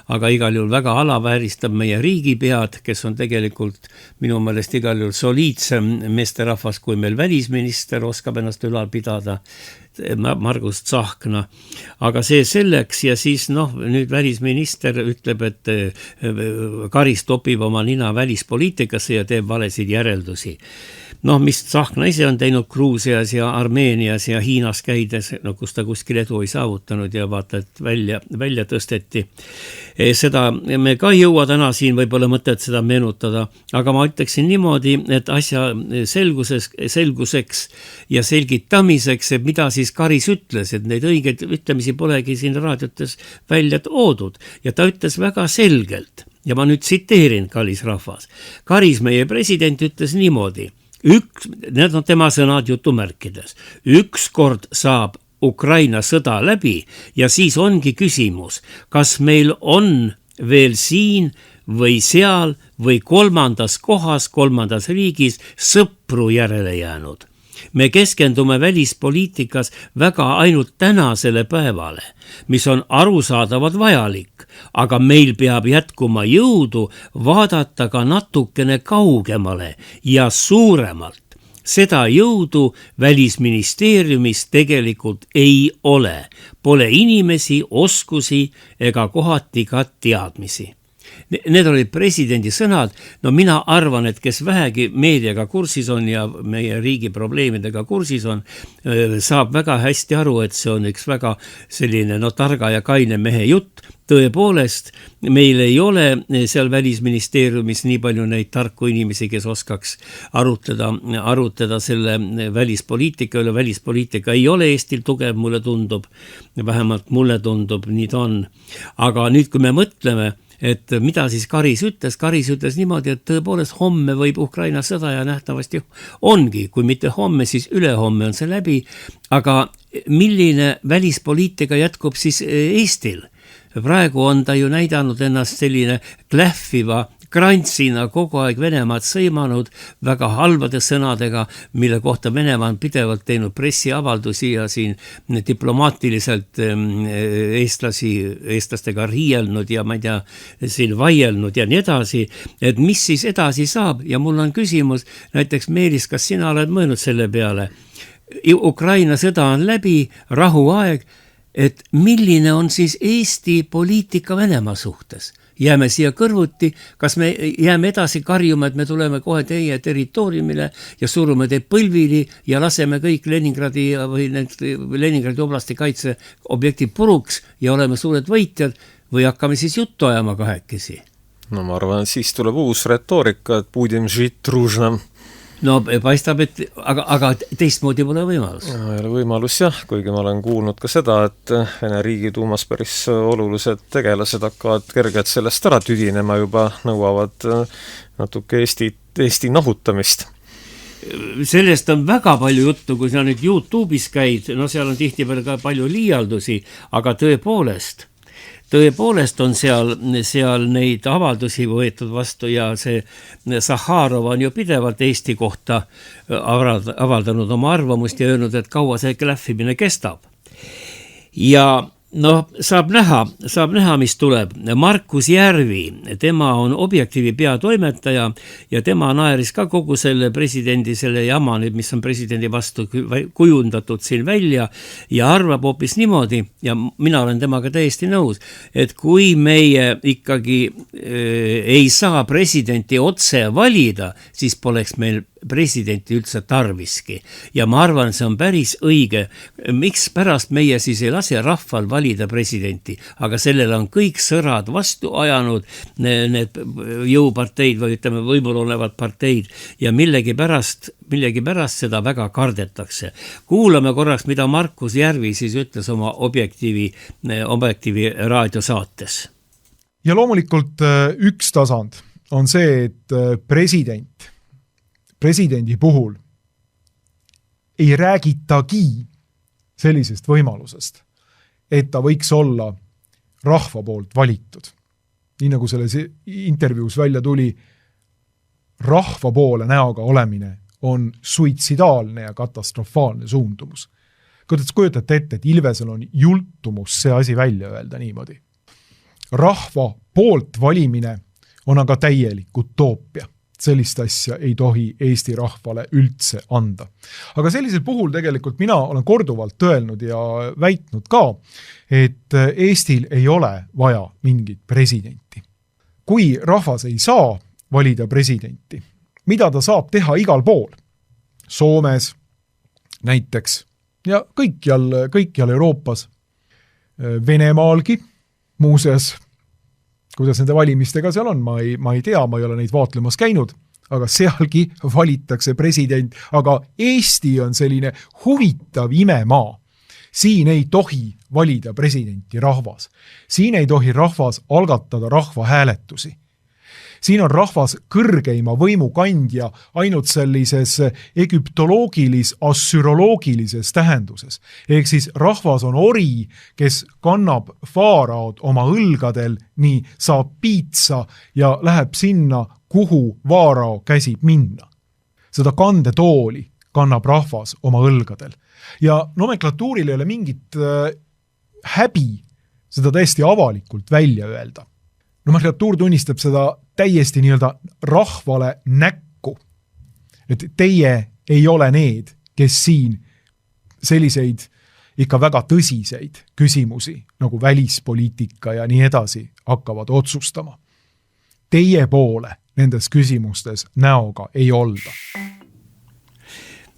aga igal juhul väga alavääristab meie riigipead, kes on tegelikult minu meelest igal juhul soliidsem meesterahvas, kui meil välisminister oskab ennast ülal pidada. Margus Tsahkna. Aga see selleks ja siis nüüd välisminister ütleb, et Karis topib oma nina välispoliitikasse ja teeb valesid järeldusi. Mis Tsahkna ise on teinud Gruusias ja Armeenias ja Hiinas käides, kus ta kuskil edu ei saavutanud ja vaata, et välja tõsteti. Seda me ka ei jõua täna siin võib-olla mõtet seda meenutada, aga ma ütleksin niimoodi, et asja selguseks ja selgitamiseks, et mida siis Karis ütles, et neid õigeid ütlemisi polegi siin raadiotes välja toodud ja ta ütles väga selgelt ja ma nüüd tsiteerin, kallis rahvas. Karis, meie president, ütles niimoodi. Need on tema sõnad jutumärkides. Ükskord saab Ukraina sõda läbi ja siis ongi küsimus, kas meil on veel siin või seal või kolmandas kohas, kolmandas riigis sõpru järele jäänud. Me keskendume välispoliitikas väga ainult tänasele päevale, mis on arusaadavalt vajalik, aga meil peab jätkuma jõudu vaadata ka natukene kaugemale ja suuremalt. Seda jõudu välisministeeriumis tegelikult ei ole. Pole inimesi, oskusi ega kohati ka teadmisi. Need olid presidendi sõnad. Mina arvan, et kes vähegi meediaga kursis on ja meie riigi probleemidega kursis on, saab väga hästi aru, et see on üks väga selline targa ja kaine mehe jutt. Tõepoolest, meil ei ole seal välisministeeriumis nii palju neid tarku inimesi, kes oskaks arutleda selle välispoliitika üle. Välispoliitika ei ole Eestil tugev, mulle tundub, vähemalt mulle tundub, nii ta on. Aga nüüd, kui me mõtleme, et mida siis Karis ütles niimoodi, et tõepoolest homme võib Ukraina sõda ja nähtavasti ongi, kui mitte homme, siis ülehomme on see läbi, aga milline välispoliitika jätkub siis Eestil? Praegu on ta ju näidanud ennast selline klähviva krantsina kogu aeg Venemaad sõimanud väga halbade sõnadega, mille kohta Venemaa on pidevalt teinud pressiavaldusi ja siin diplomaatiliselt eestlastega riielnud ja ma ei tea, siin vaielnud ja nii edasi, et mis siis edasi saab ja mul on küsimus, näiteks Meelis, kas sina oled mõelnud selle peale? Ukraina sõda on läbi, rahuaeg, et milline on siis Eesti poliitika Venemaa suhtes? Jääme siia kõrvuti, kas me jääme edasi karjuma, et me tuleme kohe teie territooriumile ja surume teid põlvili ja laseme kõik Leningradi oblasti kaitseobjekti puruks ja oleme suured võitjad või hakkame siis juttu ajama kahekesi? Ma arvan, et siis tuleb uus retoorika, et budem žit družna. Paistab, et aga teistmoodi pole võimalus. Ei ole võimalus jah, kuigi ma olen kuulnud ka seda, et Vene Riigiduumas päris olulised tegelased hakkavad kergelt sellest ära tüdinema juba, nõuavad natuke Eesti nahutamist. Sellest on väga palju juttu, kui sa nüüd YouTube'is käid, seal on tihtipeale ka palju liialdusi, aga tõepoolest on seal neid avaldusi võetud vastu ja see Sahharov on ju pidevalt Eesti kohta avaldanud oma arvamust ja öelnud, et kaua see klähvimine kestab. Ja saab näha, mis tuleb. Markus Järvi, tema on Objektiivi peatoimetaja ja tema naeris ka kogu selle presidendi selle jama, mis on presidendi vastu kujundatud siin välja ja arvab hoopis niimoodi ja mina olen temaga täiesti nõus, et kui meie ikkagi ei saa presidenti otse valida, siis poleks meil presidenti üldse tarviski. Ja ma arvan, see on päris õige. Miks pärast meie siis ei lase rahval valida presidenti, aga sellele on kõik sõrad vastu ajanud need jõuparteid või ütleme võimul olevad parteid ja millegi pärast seda väga kardetakse. Kuulame korraks, mida Markus Järvi siis ütles oma Objektiivi raadiosaates. Ja loomulikult üks tasand on see, et presidendi puhul ei räägitagi sellisest võimalusest, et ta võiks olla rahva poolt valitud. Nii nagu selles intervjuus välja tuli, rahva poole näoga olemine on suitsidaalne ja katastrofaalne suundumus. Kuidas kujutate ette, et Ilvesel on jultumus see asi välja öelda niimoodi? Rahva poolt valimine on aga täielik utoopia. sellist asja ei tohi Eesti rahvale üldse anda. Aga sellisel puhul tegelikult mina olen korduvalt öelnud ja väitnud ka, et Eestil ei ole vaja mingit presidenti. Kui rahvas ei saa valida presidenti, mida ta saab teha igal pool? Soomes näiteks ja kõikjal Euroopas, Venemaalgi, muuseas, kuidas nende valimistega seal on, ma ei tea, ma ei ole neid vaatlemas käinud, aga sealgi valitakse president, aga Eesti on selline huvitav imemaa. Siin ei tohi valida presidenti rahvas. Siin ei tohi rahvas algatada rahvahääletusi. Siin on rahvas kõrgeima võimukandja ainult sellises egüptoloogilis-assüroloogilises tähenduses. Ehk siis rahvas on ori, kes kannab faaraod oma õlgadel, nii saab piitsa ja läheb sinna, kuhu vaarao käsib minna. Seda kandetooli kannab rahvas oma õlgadel. Ja nomenklatuuril ei ole mingit häbi seda täiesti avalikult välja öelda. Nomenklatuur tunnistab seda täiesti nii-öelda rahvale näkku. Et teie ei ole need, kes siin selliseid ikka väga tõsiseid küsimusi, nagu välispoliitika ja nii edasi, hakkavad otsustama. Teie poole nendes küsimustes näoga ei olda.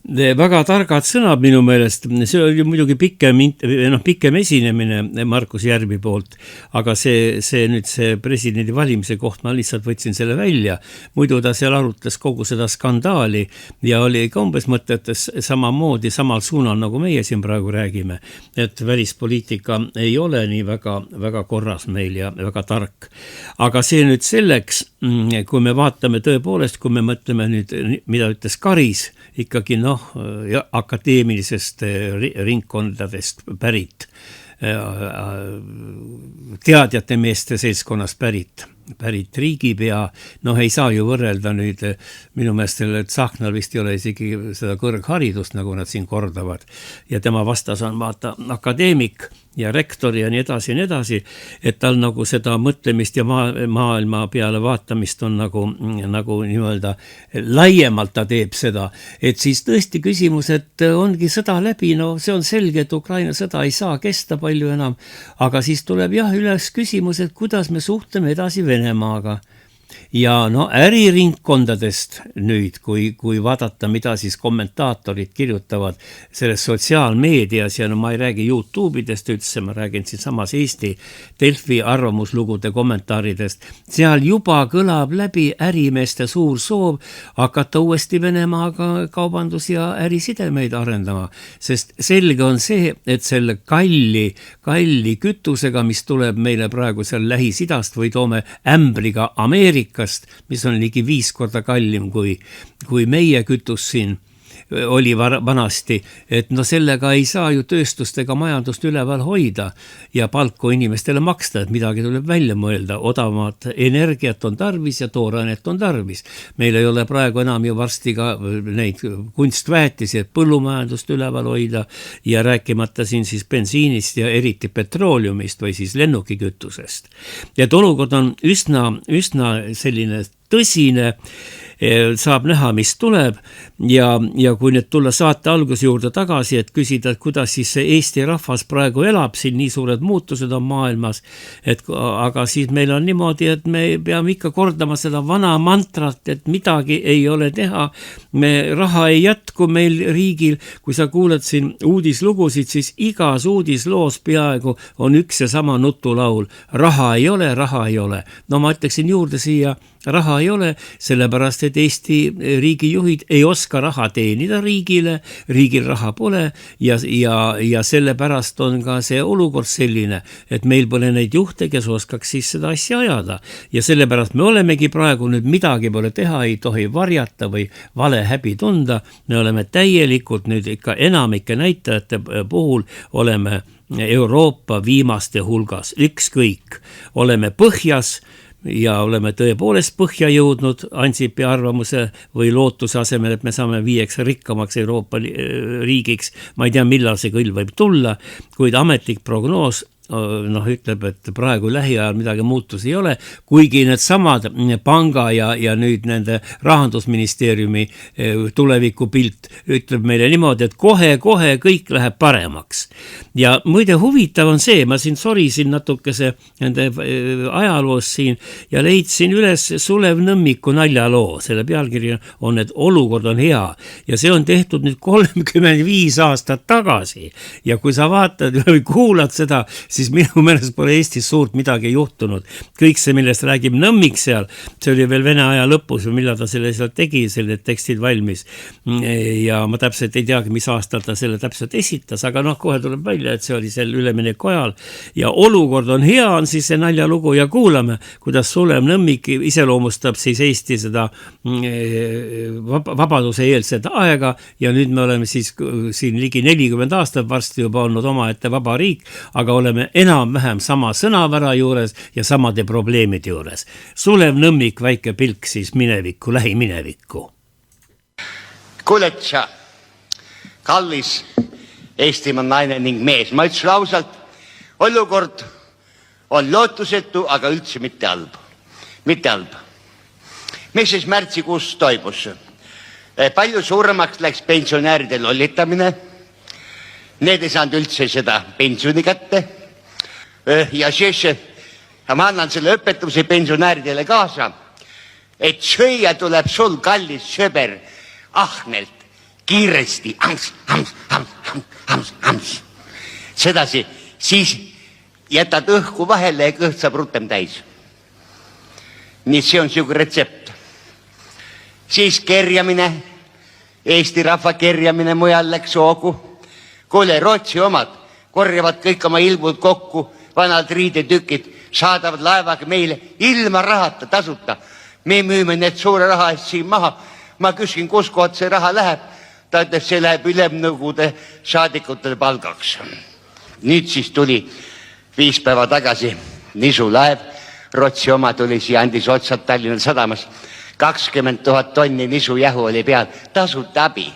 Väga targad sõnad minu meelest, see oli muidugi pikem esinemine Markus Järvi poolt, aga see presidendi valimise koht, ma lihtsalt võtsin selle välja, muidu ta seal arutas kogu seda skandaali ja oli ka umbes mõtetes samamoodi, samal suunal, nagu meie siin praegu räägime, et välispoliitika ei ole nii väga korras meil ja väga tark. Aga see nüüd selleks, kui me vaatame tõepoolest, kui me mõtleme nüüd, mida ütles Karis, ikkagi akadeemilisest ringkondadest pärit, teadjate meeste seltskonnast pärit riigipea, ei saa ju võrrelda nüüd minu meelest, et Tsahknal vist ei ole isegi seda kõrgharidust, nagu nad siin kordavad, ja tema vastas on vaata akadeemik ja rektor ja nii edasi, et tal nagu seda mõtlemist ja maailma peale vaatamist on nagu nii-öelda laiemalt ta teeb seda, et siis tõesti küsimus, et ongi sõda läbi, see on selge, et Ukraina sõda ei saa kesta palju enam, aga siis tuleb üles küsimus, et kuidas me suhtleme edasi Venemaaga. Ja äriringkondadest nüüd, kui vaadata, mida siis kommentaatorid kirjutavad selles sotsiaalmeedias ja ma ei räägi YouTube'idest üldse, ma räägin siin samas Eesti Delfi arvamuslugude kommentaaridest, seal juba kõlab läbi ärimeeste suur soov hakata uuesti Venemaaga kaubandus- ja ärisidemeid arendama, sest selge on see, et selle kalli kütusega, mis tuleb meile praegu seal Lähis-Idast või toome ämbriga Ameerikast, mis on ligi 5 korda kallim kui meie kütus siin oli vanasti, et sellega ei saa ju tööstust ega majandust üleval hoida ja palku inimestele maksta, et midagi tuleb välja mõelda, odavamat energiat on tarvis ja toorainet on tarvis. Meil ei ole praegu enam ju varsti ka neid kunstväetisi, et põllumajandust üleval hoida ja rääkimata siin siis bensiinist ja eriti petrooliumist või siis lennukikütusest. Et olukord on üsna selline tõsine, saab näha, mis tuleb ja kui nüüd tulla saate alguse juurde tagasi, et küsida, et kuidas siis see Eesti rahvas praegu elab, siin nii suured muutused on maailmas, aga siis meil on niimoodi, et me peame ikka kordama seda vana mantrat, et midagi ei ole teha, raha ei jätku meil riigil, kui sa kuuled siin uudislugusid, siis igas uudisloos peaaegu on üks ja sama nutulaul, raha ei ole. Ma ütleksin juurde siia, raha ei ole, sellepärast, et Eesti riigijuhid ei oska raha teenida riigil raha pole ja sellepärast on ka see olukord selline, et meil pole neid juhte, kes oskaks siis seda asja ajada ja sellepärast me olemegi praegu nüüd midagi pole teha, ei tohi varjata või vale häbi tunda, me oleme täielikult nüüd ikka enamike näitajate puhul oleme Euroopa viimaste hulgas, ükskõik, oleme põhjas ja oleme tõepoolest põhja jõudnud Ansipi arvamuse või lootuse asemel, et me saame 5 rikkamaks Euroopa riigiks. Ma ei tea, millal see küll võib tulla, kuid ametlik prognoos noh, ütleb, et praegu lähiajal midagi muutus ei ole, kuigi need samad panga ja nüüd nende rahandusministeeriumi tulevikupilt ütleb meile niimoodi, et kohe-kohe kõik läheb paremaks. Ja muide huvitav on see, ma siin sorisin natukese nende ajaloos siin ja leidsin üles Sulev Nõmmiku naljaloo. Selle pealkiri on, et olukord on hea ja see on tehtud nüüd 35 aastat tagasi. Ja kui sa vaatad või kuulad seda, siis minu meelest pole Eestis suurt midagi juhtunud. Kõik see, millest räägib Nõmmik seal, see oli veel Vene aja lõpus või millal ta selle seal tegi, selle tekstid valmis. Ja ma täpselt ei teagi, mis aastal ta selle täpselt esitas, aga noh, kohe tuleb välja, et see oli seal ülemineku ajal. Ja olukord on hea, on siis see naljalugu ja kuulame, kuidas Sulev Nõmmik iseloomustab siis Eesti seda vabaduse eelset aega ja nüüd me oleme siis siin ligi 40 aastat varsti juba olnud omaette vaba riik, aga oleme enam-vähem sama sõnavära juures ja samade probleemide juures. Sulev Nõmmik, väike pilk siis minevikku, lähiminevikku. Kuuletsa, kallis Eestimaa naine ning mees, ma ütlesin ausalt, olukord on lootusetu, aga üldse mitte halb. Mitte halb. Mis siis märtsikuus toimus? Palju suuremaks läks pensionääride lollitamine. Need ei saanud üldse seda pensioni kätte. Ja siis ma annan selle õpetuse pensionääridele kaasa, et sööja tuleb sul, kallis sõber, ahnelt, kiiresti, sedasi, siis jätad õhku vahele ja kõht saab rutem täis. Nii see on siuke retsept. Siis kerjamine, Eesti rahva kerjamine mujal läks hoogu. Kuule, Rootsi omad korjavad kõik oma ilmud kokku, vanad riidetükid, saadavad laevaga meile ilma rahata, tasuta. Me müüme need suure raha eest siin maha. Ma küsin, kus kohad see raha läheb. Ta ütles, see läheb ülemnõukogude saadikutele palgaks. Nüüd siis tuli 5 päeva tagasi nisulaev. Rootsi oma tuli siia, andis otsad Tallinna sadamas. 20 000 tonni nisujahu oli peal, tasuta abi.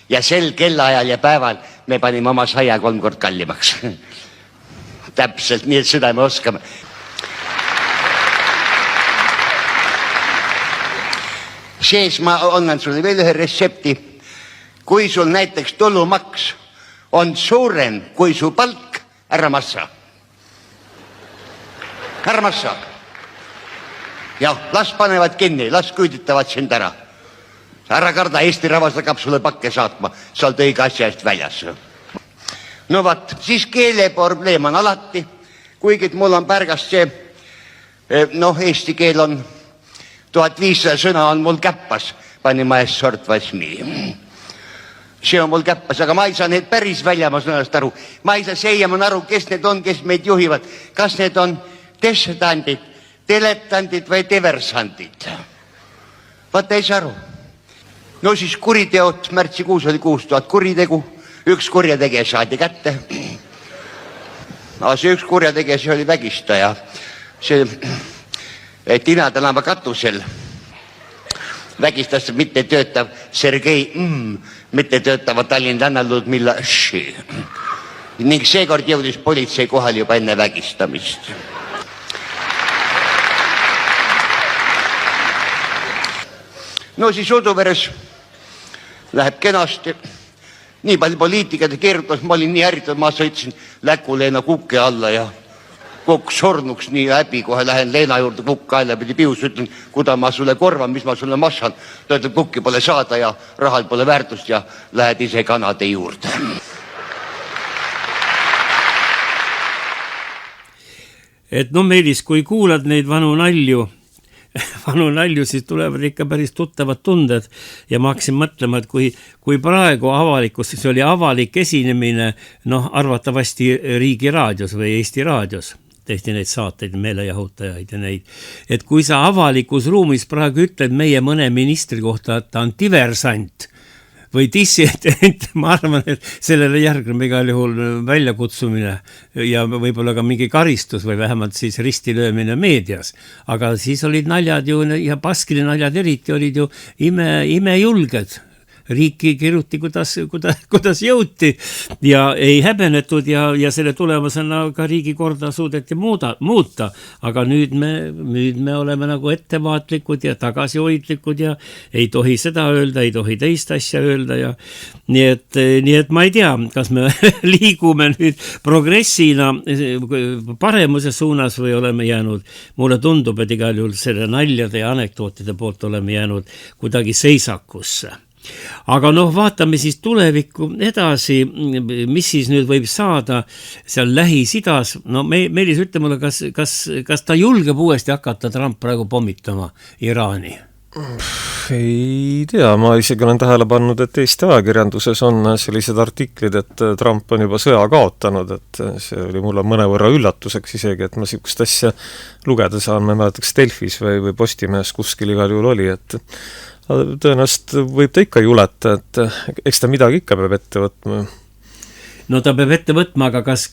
Ja sel kellaajal ja päeval me panime oma saia 3 kord kallimaks. Täpselt nii, et seda me oskame. Sees ma annan sulle veel ühe retsepti. Kui sul näiteks tulumaks on suurem kui su palk, ära massa. Ära massa. Ja las panevad kinni, las küüditavad sind ära. Ära karda, Eesti rahvas hakkab sulle pakke saatma, sa oled õige asja eest väljas. No vaat, siis keeleprobleem on alati, kuigi mul on pärgast see, eesti keel on 1500 sõna on mul käppas, pani ma ees sort vasmi. See on mul käppas, aga ma ei saa need päris väljama sõnast aru. Ma ei saa seiaman aru, kes need on, kes meid juhivad. Kas need on dessetandid, teletandid või diversandid? Vaata ei saa aru. No siis kuriteod, märtsikuus oli 6000 kuritegu, üks kurjategija saadi kätte. Aga see üks kurjategija, see oli vägistaja. See Tina tänava katusel vägistas mitte töötav Sergei mitte töötava Tallinna tännalud Milla Ši. Ning seekord jõudis politsei kohal juba enne vägistamist. No siis Uduveres läheb kenasti. Nii palju poliitikat keerutas, ma olin nii ärritud, ma sõitsin Läku-Leena kukke alla ja kukk surnuks nii häbi, kohe lähen Leena juurde kukk kaela pidi pius, ütlen, kuda ma sulle korvan, mis ma sulle massan. Ta ütleb, kukki pole saada ja rahal pole väärtust ja lähed ise kanade juurde. Et Meelis, kui kuulad neid vanu nalju, siis tulevad ikka päris tuttavad tunded ja ma hakkasin mõtlema, et kui praegu avalikkus, see oli avalik esinemine, arvatavasti Riigi raadios või Eesti raadios, tehti neid saateid, meelejahutajaid ja neid, et kui sa avalikus ruumis praegu ütled meie mõne ministri kohta, et ta on diversant või dissident, ma arvan, et sellele järgneb igal juhul väljakutsumine ja võib-olla ka mingi karistus või vähemalt siis ristilöömine meedias. Aga siis olid naljad ju ja Baskini naljad eriti olid ju imejulged. riiki kiruti, kuidas jõuti ja ei häbenetud ja selle tulemusena ka riigikorda suudeti muuta. Aga nüüd me oleme nagu ettevaatlikud ja tagasihoidlikud ja ei tohi seda öelda, ei tohi teist asja öelda ja nii et ma ei tea, kas me liigume nüüd progressina paremuse suunas või oleme jäänud, mulle tundub, et igal juhul selle naljade ja anekdootide poolt oleme jäänud kuidagi seisakusse. Aga vaatame siis tulevikku edasi, mis siis nüüd võib saada seal Lähis-Idas. Meelis, ütle mulle, kas ta julgeb uuesti hakata Trump praegu pommitama Iraani? Ei tea, ma isegi olen tähele pannud, et Eesti ajakirjanduses on sellised artiklid, et Trump on juba sõja kaotanud, et see oli mulle mõnevõrra üllatuseks isegi, et ma sihukest asja lugeda saan, ma ei mäletaks Delfis või Postimehes kuskil igal juhul oli, et tõenäoliselt võib ta ikka juleta, et eks ta midagi ikka peab ette võtma. No ta peab ette võtma, aga kas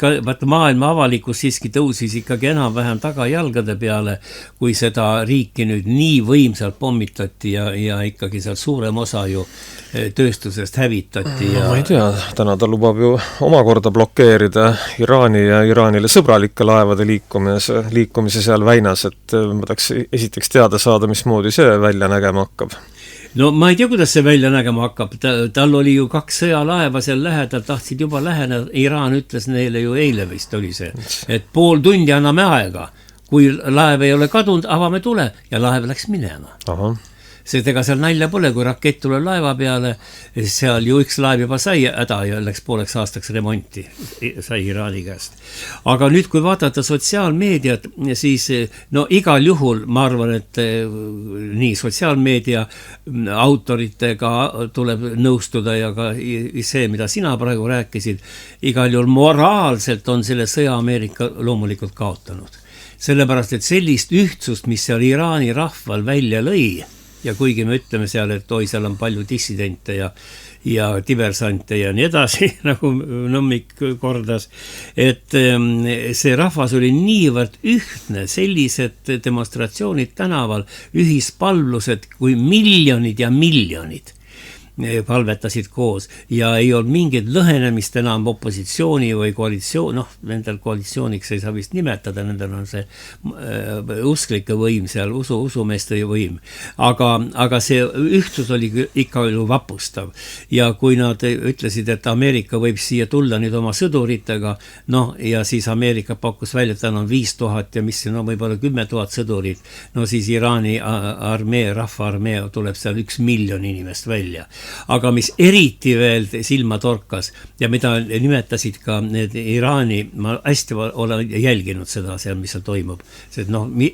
maailma avalikkus siiski tõusis ikkagi enam-vähem tagajalgade peale, kui seda riiki nüüd nii võimsalt pommitati ja ikkagi seal suurem osa ju tööstusest hävitati. Ma ei tea, täna ta lubab ju omakorda blokeerida Iraani ja Iraanile sõbralike laevade liikumise seal väinas, et ma tahaks esiteks teada saada, mismoodi see välja nägema hakkab. No ma ei tea, kuidas see välja nägema hakkab. Tal oli ju 2 sõjalaeva seal lähedal, tahtsid juba läheneda. Iraan ütles neile ju eile vist oli see, et pool tundi anname aega. Kui laev ei ole kadunud, avame tule ja laev läks minema. Aha. Sest ega seal nalja pole, kui rakett tuleb laeva peale, seal ju üks laev juba sai häda ja läks pooleks aastaks remonti, sai Iraani käest. Aga nüüd, kui vaadata sotsiaalmeediat, siis igal juhul ma arvan, et nii sotsiaalmeedia autoritega tuleb nõustuda ja ka see, mida sina praegu rääkisid, igal juhul moraalselt on selle sõja Ameerika loomulikult kaotanud. Sellepärast, et sellist ühtsust, mis seal Iraani rahval välja lõi, ja kuigi me ütleme seal, et seal on palju dissidente ja diversante ja nii edasi, nagu Nõmmik kordas, et see rahvas oli niivõrd ühtne, sellised demonstratsioonid tänaval, ühispalvlused kui miljonid ja miljonid palvetasid koos ja ei olnud mingit lõhenemist enam opositsiooni või koalitsioon, nendel koalitsiooniks ei saa vist nimetada, nendel on see usklike võim seal, usumeeste võim, aga see ühtsus oli ikka ju vapustav ja kui nad ütlesid, et Ameerika võib siia tulla nüüd oma sõduritega, ja siis Ameerika pakkus välja, et tal on 5000 ja mis võib-olla 10 000 sõdurit, siis Iraani armee, rahvaarmee tuleb seal 1 miljon inimest välja. Aga mis eriti veel silma torkas ja mida nimetasid ka need Iraani, ma hästi olen jälginud seda seal, mis seal toimub, sest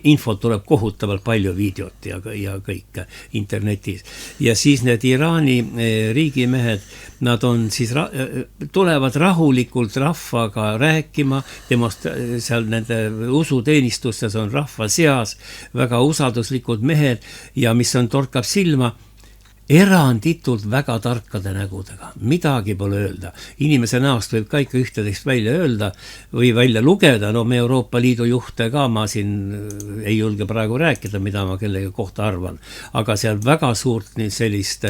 infot tuleb kohutavalt palju videot ja kõik internetis. Ja siis need Iraani riigimehed, nad on siis tulevad rahulikult rahvaga rääkima, seal nende usuteenistustes on rahva seas väga usalduslikud mehed ja mis torkab silma, eranditult väga tarkade nägudega, midagi pole öelda. Inimese näost võib kõik ühtedest välja öelda või välja lugeda, me Euroopa Liidu juhte ka, ma siin ei julge praegu rääkida, mida ma kellegi kohta arvan, aga seal väga suurt sellist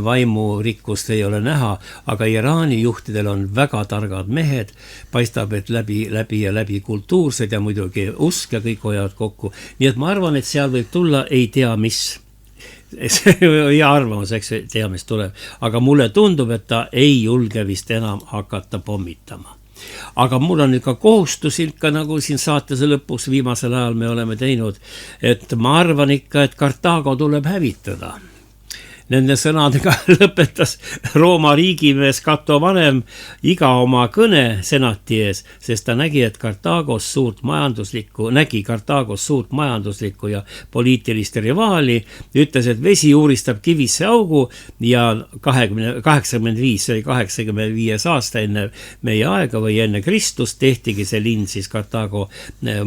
vaimurikkust ei ole näha, aga Iraani juhtidel on väga targad mehed, paistab, et läbi kultuursed ja muidugi usk ja kõik hoiavad kokku. Nii et ma arvan, et seal võib tulla ei tea mis. Ja arvamus, eks tea, mis tuleb. Aga mulle tundub, et ta ei julge vist enam hakata pommitama. Aga mul on ikka kohustus ikka, nagu siin saatese lõpus viimasel ajal me oleme teinud, et ma arvan ikka, et Kartaago tuleb hävitada. Nende sõnadega lõpetas Rooma riigimees Cato Vanem iga oma kõne senati ees, sest ta nägi, et Kartaagos suurt majanduslikku ja poliitilist rivaali, ütles, et vesi uuristab kivisse augu ja 85 aasta enne meie aega või enne Kristust tehtigi see linn siis Kartaago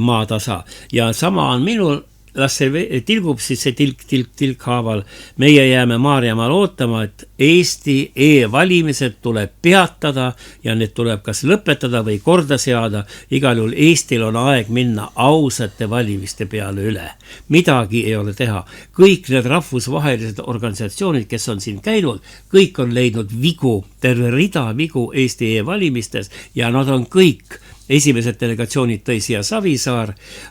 maatasa. Ja sama on minul las see tilgub siis see tilk haaval. Meie jääme Maarjamaal ootama, et Eesti e-valimised tuleb peatada ja need tuleb kas lõpetada või korda seada. Igal juhul Eestil on aeg minna ausate valimiste peale üle. Midagi ei ole teha. Kõik need rahvusvahelised organisatsioonid, kes on siin käinud, kõik on leidnud vigu, terve rida vigu Eesti e-valimistes ja nad on kõik. Esimesed delegatsioonid tõi siia Savisaar,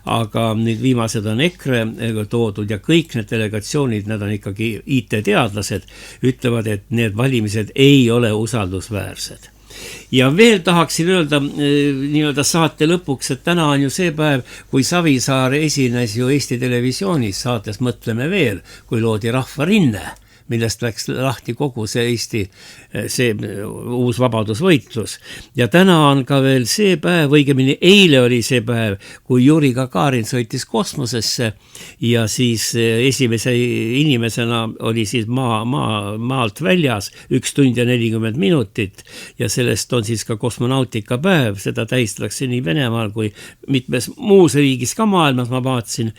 aga nüüd viimased on EKRE toodud ja kõik need delegatsioonid, need on ikkagi IT-teadlased, ütlevad, et need valimised ei ole usaldusväärsed. Ja veel tahaksin öelda saate lõpuks, et täna on ju see päev, kui Savisaar esines ju Eesti Televisioonis saates Mõtleme veel, kui loodi Rahvarinne, millest läks lahti kogu see Eesti, see uus vabadusvõitlus. Ja täna on ka veel see päev, õigemini eile oli see päev, kui Juri Gagarin sõitis kosmosesse ja siis esimese inimesena oli siis maalt väljas 1 tund ja 40 minutit ja sellest on siis ka kosmonautika päev, seda tähistatakse nii Venemaal kui mitmes muus riigis ka maailmas, ma vaatasin.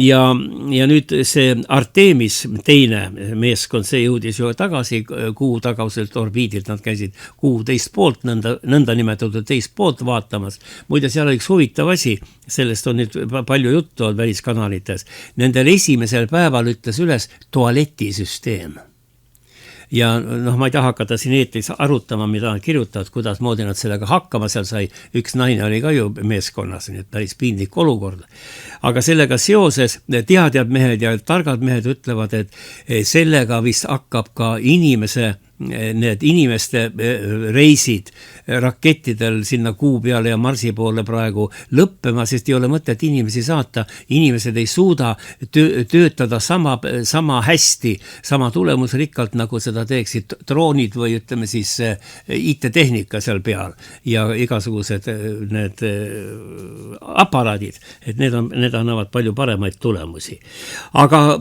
Ja nüüd see Artemis teine meeskond, see jõudis ju tagasi kuu tagauselt orbiidilt, nad käisid kuu teist poolt, nõnda nimetatud teist poolt vaatamas. Muide, seal oli üks huvitav asi, sellest on nüüd palju juttu olnud väliskanalites. Nendel esimesel päeval ütles üles tualetisüsteem. Ja ma ei taha hakata siin eetris arutama, mida nad kirjutavad, kuidas moodi nad sellega hakkama, seal sai üks naine oli ka ju meeskonnas, nii et päris piinlik olukord. Aga sellega seoses teadjad mehed ja targad mehed ütlevad, et sellega vist hakkab ka need inimeste reisid rakettidel sinna kuu peale ja Marsi poole praegu lõppema, sest ei ole mõtet inimesi saata. Inimesed ei suuda töötada sama hästi, sama tulemusrikkalt, nagu seda teeksid droonid või ütleme siis IT-tehnika seal peal ja igasugused need aparaadid, et need annavad palju paremaid tulemusi. Aga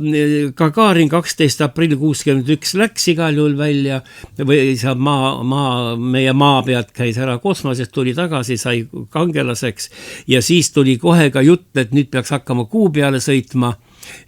Gagarin 12. aprill 61 läks igal juhul välja või meie maa pealt käis ära kosmoses, tuli tagasi, sai kangelaseks ja siis tuli kohe ka jutt, et nüüd peaks hakkama kuu peale sõitma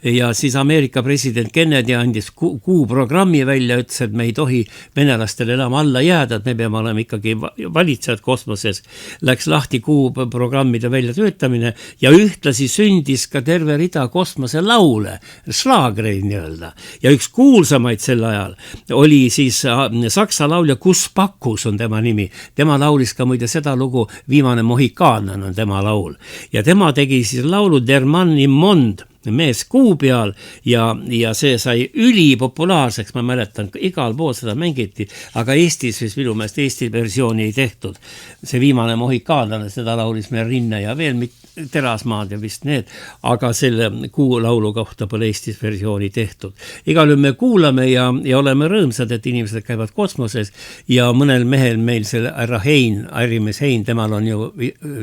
ja siis Ameerika president Kennedy andis kuu programmi välja, ütles, et me ei tohi venelastele enam alla jääda, et me peame olema ikkagi valitsejad kosmoses. Läks lahti kuu programmide välja töötamine ja ühtlasi sündis ka terve rida kosmose laule, šlaagreid nii-öelda. Ja üks kuulsamaid sel ajal oli siis saksa laulja Kus Pakkus on tema nimi. Tema laulis ka muide seda lugu Viimane Mohikaan on tema laul. Ja tema tegi siis laulu Der Mann im Mond, mees kuu peal ja see sai ülipopulaarseks, ma mäletan, igal pool seda mängiti, aga Eestis siis minu meelest Eesti versiooni ei tehtud. See Viimane Mohikaanlane, seda laulis meil Rinne ja veel Terasmaad ja vist need, aga selle kuu laulu kohta pole Eestis versiooni tehtud. Igal juhul me kuulame ja oleme rõõmsad, et inimesed käivad kosmoses ja mõnel mehel meil selle ärimees Hein, temal on ju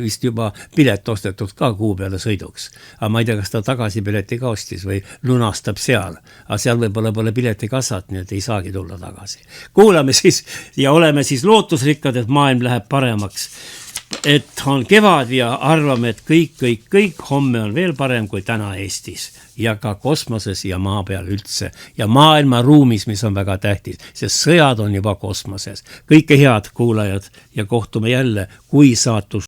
vist juba pilet ostetud ka kuu peale sõiduks. Aga ma ei tea, kas ta tagasi pileti ka ostis või lunastab seal. Aga seal võib-olla pole piletikassat, nii et ei saagi tulla tagasi. Kuulame siis ja oleme siis lootusrikkad, et maailm läheb paremaks. Et on kevad ja arvame, et kõik homme on veel parem kui täna Eestis ja ka kosmoses ja maa peal üldse ja maailma ruumis, mis on väga tähtis, sest sõjad on juba kosmoses. Kõike head kuulajad ja kohtume jälle, kui saatus